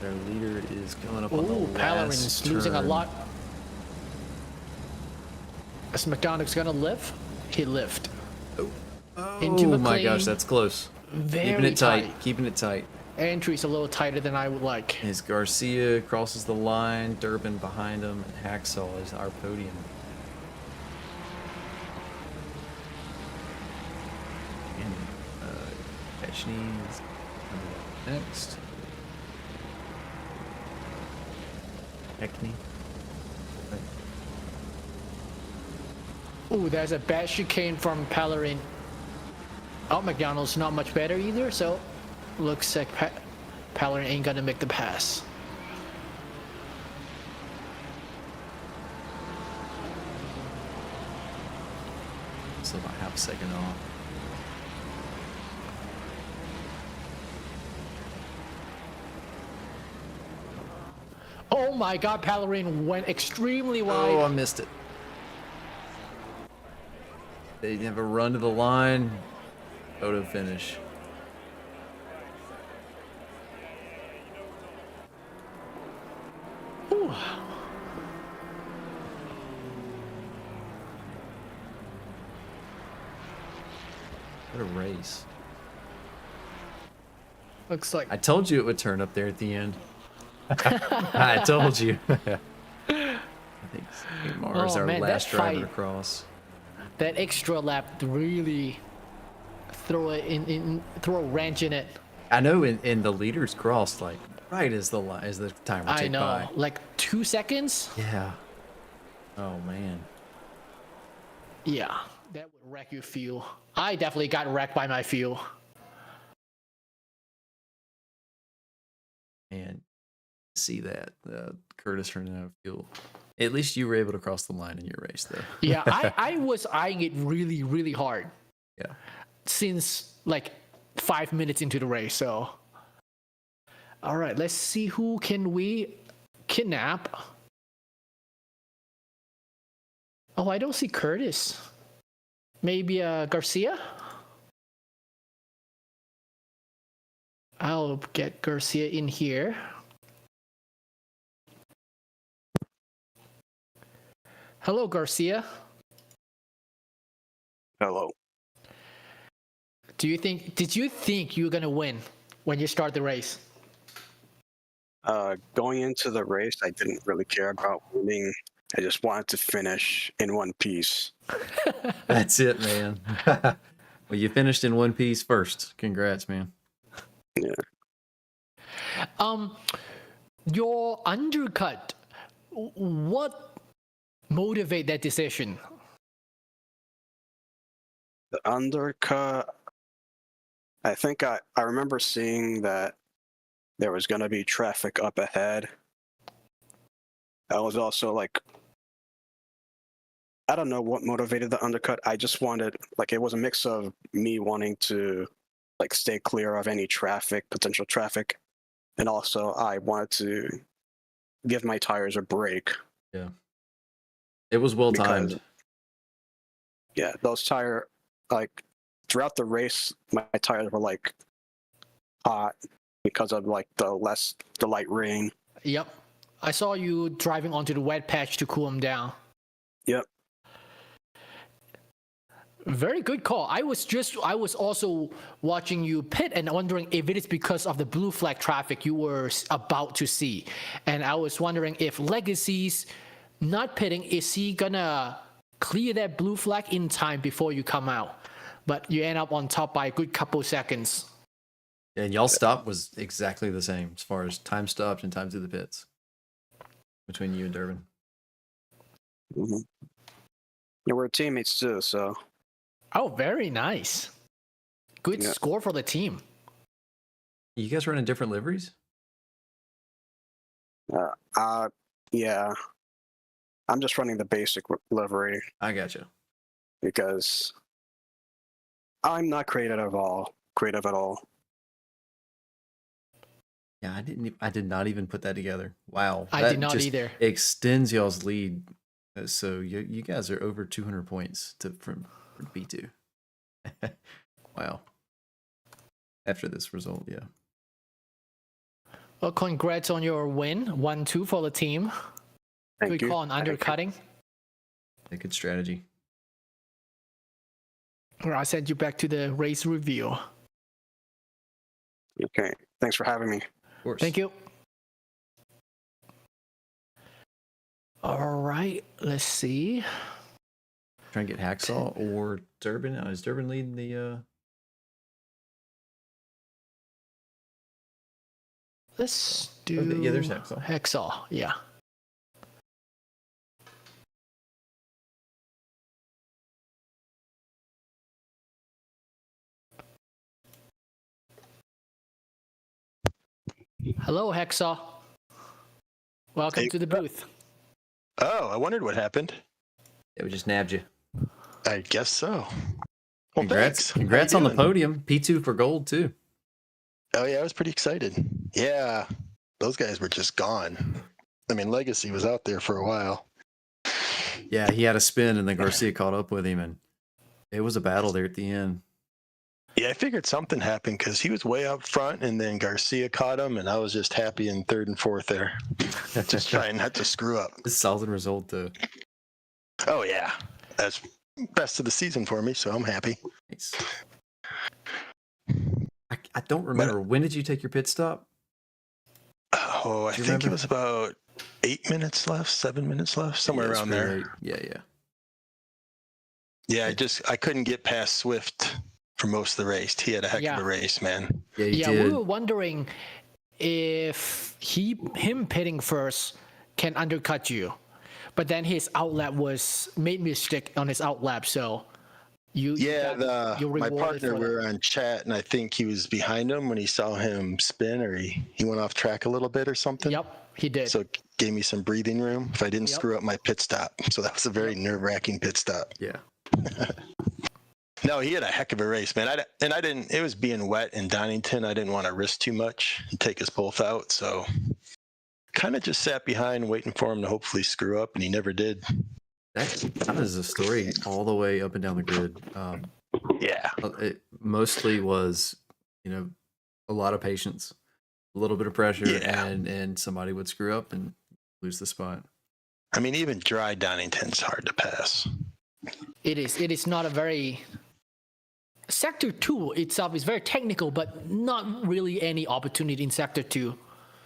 Their leader is coming up on the Ooh, last Pellerin's losing a turn. lot. Is McDonald's gonna live? He lived. Into Oh my McLean. gosh, that's close. Very Keeping it tight. tight. Keeping it tight. Entry's a little tighter than I would like. As Garcia crosses the line, Durbin behind him, and Hacksaw is our podium. And Pechny is coming up next. Pechny. Ooh, there's a bad chicane from Pellerin. Oh, McDonald's not much better either, so looks like Pellerin ain't gonna make the pass. So about half a second off. Oh my god, Pellerin went extremely wide. Oh, I missed it. They have a run to the line. Photo finish. Ooh. What a race. Looks like I told you it would turn up there at the end. I told you. I think Mars Oh, our man, last that driver fight- across. that extra lap really throw a wrench in it. I know in the leaders crossed like right as the timer I ticked know, by. like 2 seconds. Yeah. Oh man. Yeah, that would wreck your fuel. I definitely got wrecked by my fuel. And see that Curtis running out of fuel. At least you were able to cross the line in your race, though. Yeah, I was eyeing it really, really hard. Yeah. Since like 5 minutes into the race, so. All right, let's see who can we kidnap. Oh, I don't see Curtis. Maybe Garcia? I'll get Garcia in here. Hello, Garcia. Hello. Did you think you were gonna win when you start the race? Going into the race, I didn't really care about winning. I just wanted to finish in one piece. That's it, man. Well, you finished in one piece first. Congrats, man. Yeah. Your undercut. What motivate that decision? The undercut, I think I remember seeing that there was going to be traffic up ahead. I was also like, I don't know what motivated the undercut. I just wanted, like, it was a mix of me wanting to, like, stay clear of any potential traffic. And also I wanted to give my tires a break. Yeah. It was well timed. Because, yeah, those tires, like, throughout the race, my tires were, like, hot because of, like, the light rain. Yep. I saw you driving onto the wet patch to cool them down. Yep. Very good call. I was also watching you pit and wondering if it is because of the blue flag traffic you were about to see. And I was wondering if Legacy's not pitting, is he gonna clear that blue flag in time before you come out? But you end up on top by a good couple seconds. And y'all stop was exactly the same as far as time stopped and time through the pits between you and Durbin. Mm-hmm. Yeah, we're teammates too, so. Oh, very nice. Good Yeah. score for the team. You guys running different liveries? Yeah. I'm just running the basic livery I gotcha. because I'm not creative at all. Creative at all. Yeah, I did not even put that together. Wow. I that did not just either. extends y'all's lead. So you guys are over 200 points from B2. Wow. After this result, yeah. Well, congrats on your win. 1-2 for the team. Thank Good you. call on Thank you. undercutting. A good strategy. Or I'll send you back to the race review. Okay. Thanks for having me. Of course. Thank you. All right, let's see. Try and get Hacksaw or Durbin. Is Durbin leading the Let's do. yeah, there's Hacksaw. Hacksaw, yeah. Hello, Hacksaw. Welcome Hey. to the booth. Oh, I wondered what happened. Yeah, we just nabbed you. I guess so. Well, Congrats. thanks. Congrats How on you the doing? podium. P2 for gold too. Oh yeah, I was pretty excited. Yeah, those guys were just gone. I mean, Legacy was out there for a while. Yeah, he had a spin and then Garcia caught up with him and it was a battle there at the end. Yeah, I figured something happened because he was way up front and then Garcia caught him, and I was just happy in third and fourth there. Just trying not to screw up. A solid result though. Oh yeah, that's best of the season for me, so I'm happy. Nice. I don't remember. When did you take your pit stop? Oh, I Do you think remember? it was about 8 minutes left, 7 minutes left, somewhere Yeah, it's around pretty there. late. Yeah. Yeah, I couldn't get past Swift for most of the race. He had a heck Yeah. of a race, man. Yeah, you Yeah, did. we were wondering if him pitting first can undercut you, but then his outlap made mistake on his outlap, so you're My rewarded partner, for we that. were on chat, and I think he was behind him when he saw him spin, or he went off track a little bit or something. Yep, he did. So it gave me some breathing room if I didn't Yep. screw up my pit stop. So that was a very nerve-wracking pit stop. Yeah. No, he had a heck of a race, man. I didn't. It was being wet in Donington. I didn't want to risk too much and take us both out. So kind of just sat behind, waiting for him to hopefully screw up, and he never did. That kind of is a story all the way up and down the grid. Yeah. It mostly was, a lot of patience, a little bit of pressure, Yeah. and somebody would screw up and lose the spot. I mean, even dry Donington's hard to pass. It is not a very Sector 2 itself is very technical, but not really any opportunity in Sector 2.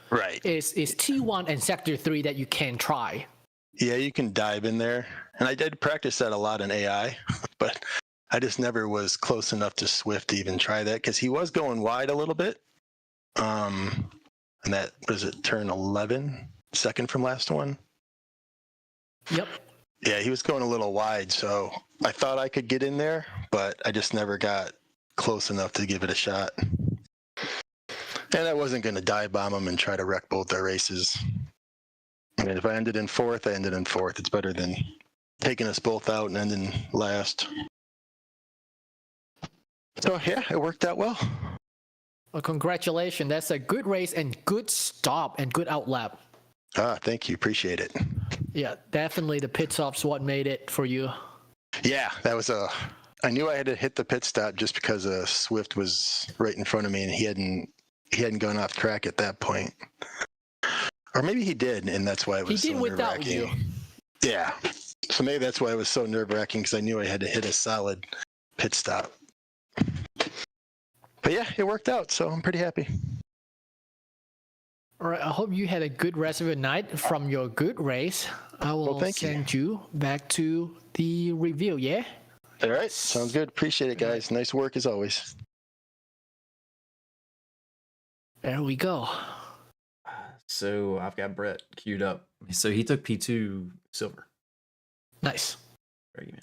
Right. It's T1 and Sector 3 that you can try. Yeah, you can dive in there. And I did practice that a lot in AI, but I just never was close enough to Swift to even try that because he was going wide a little bit. And that was it, turn 11, second from last one. Yep. Yeah, he was going a little wide, so I thought I could get in there, but I just never got close enough to give it a shot. And I wasn't going to dive bomb him and try to wreck both their races. I mean, if I ended in fourth, I ended in fourth. It's better than taking us both out and ending last. So, yeah, it worked out well. Well, congratulations. That's a good race and good stop and good outlap. Thank you. Appreciate it. Yeah, definitely the pit stop's what made it for you. Yeah, that was I knew I had to hit the pit stop just because Swift was right in front of me and he hadn't gone off track at that point. Or maybe he did, and that's why it was He did so without nerve-wracking. you. Yeah. So maybe that's why it was so nerve-wracking, because I knew I had to hit a solid pit stop. But yeah, it worked out, so I'm pretty happy. All right, I hope you had a good rest of your night from your good race. I will thank you. send you back to the review, yeah? All right, sounds good. Appreciate it, guys. Nice work as always. There we go. So I've got Brett queued up. So he took P2 silver. Nice. Very good, man.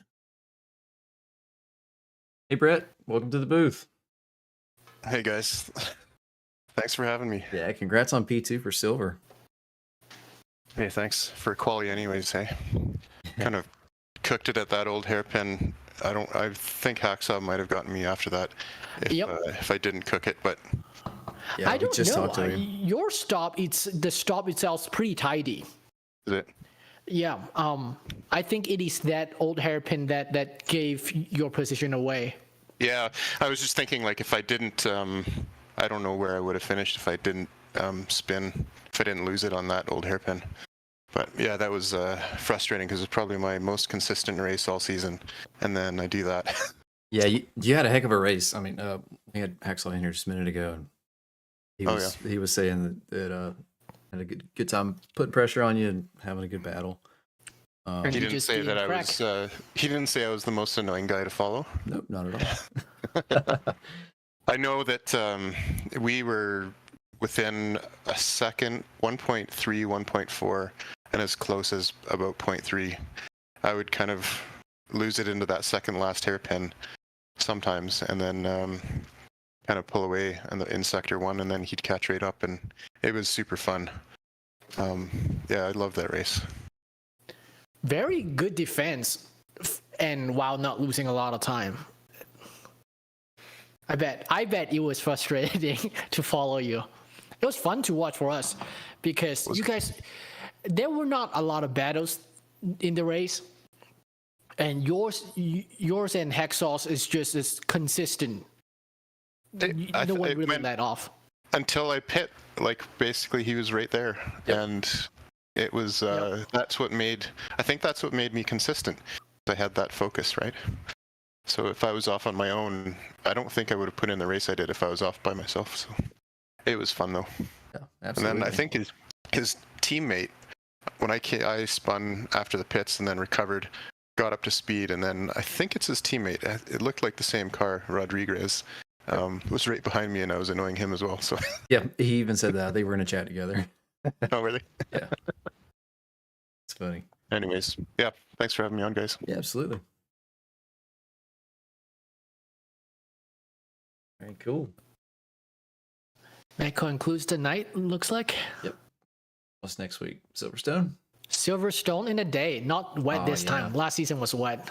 Hey, Brett. Welcome to the booth. Hey guys, thanks for having me. Yeah, congrats on P2 for silver. Hey, thanks for quality anyways, hey. Kind of cooked it at that old hairpin I think Hacksaw might have gotten me after that if I didn't cook it, but Yeah, I we don't just know. talked to him. Your stop, the stop itself is pretty tidy. is it? Yeah. I think it is that old hairpin that gave your position away. Yeah, I was just thinking like if I didn't, I don't know where I would have finished if I didn't spin, if I didn't lose it on that old hairpin. But yeah, that was frustrating because it's probably my most consistent race all season, and then I do that. Yeah, you had a heck of a race. I mean, we had Hacksaw in here just a minute ago, and he was saying that had a good time putting pressure on you and having a good battle. He didn't say that I was. He didn't say I was the most annoying guy to follow. Nope, not at all. I know that we were within a second, 1.3, 1.4, and as close as about 0.3. I would kind of lose it into that second last hairpin sometimes, and then kind of pull away in sector 1, and then he'd catch right up, and it was super fun. Yeah, I love that race. Very good defense, and while not losing a lot of time. I bet it was frustrating to follow you. It was fun to watch for us because you guys, there were not a lot of battles in the race, and yours and Hacksaw's is just as consistent. No one really let off. Until I pit, like basically he was right there, and it was that's what made me consistent. I had that focus, right? So if I was off on my own, I don't think I would have put in the race I did if I was off by myself. So it was fun though. Yeah, absolutely. And then I think his teammate, when I spun after the pits and then recovered, got up to speed, and then I think it's his teammate. It looked like the same car, Rodriguez, was right behind me, and I was annoying him as well. So yeah, he even said that they were in a chat together. Oh really? Yeah, it's funny. Anyways, yeah, thanks for having me on, guys. Yeah, absolutely. Very cool. That concludes the night, looks like. Yep. What's next week? Silverstone? Silverstone in a day, not wet this time. Last season was wet.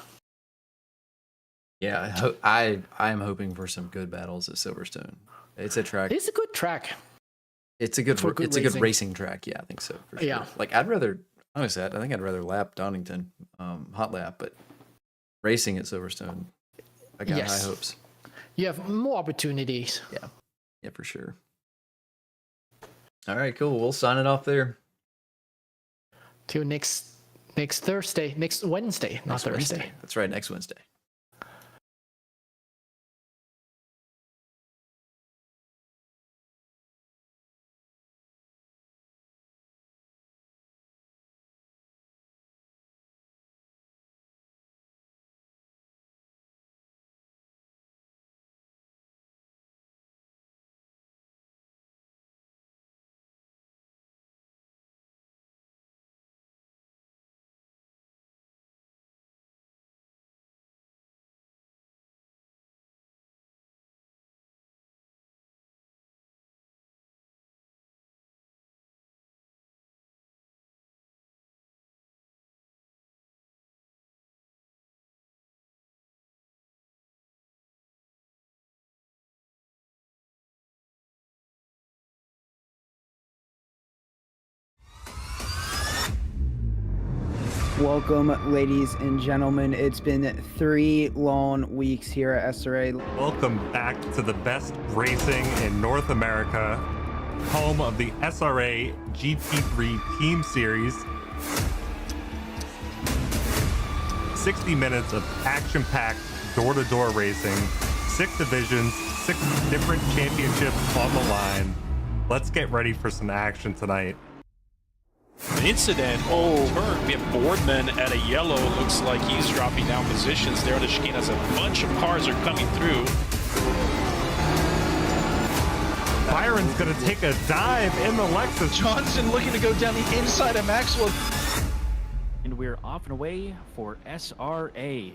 Yeah, I am hoping for some good battles at Silverstone. It's a track. It's a good track. It's a good racing track. Yeah, I think so. For sure. Yeah. Like I think I'd rather lap Donington, hot lap, but racing at Silverstone, I got high hopes. You have more opportunities. Yeah, for sure. All right, cool. We'll sign it off there. Till next Thursday, next Wednesday, not Thursday. Wednesday. That's right, next Wednesday. Welcome, ladies and gentlemen. It's been 3 long weeks here at SRA. Welcome back to the best racing in North America, home of the SRA GT3 Team Series. 60 minutes of action-packed door-to-door racing, 6 divisions, 6 different championships on the line. Let's get ready for some action tonight. An incident. Turn. We have Boardman at a yellow. Looks like he's dropping down positions there on the chicane as a bunch of cars are coming through. Byron's going to take a dive in the Lexus. Johnson looking to go down the inside of Maxwell. And we're off and away for SRA.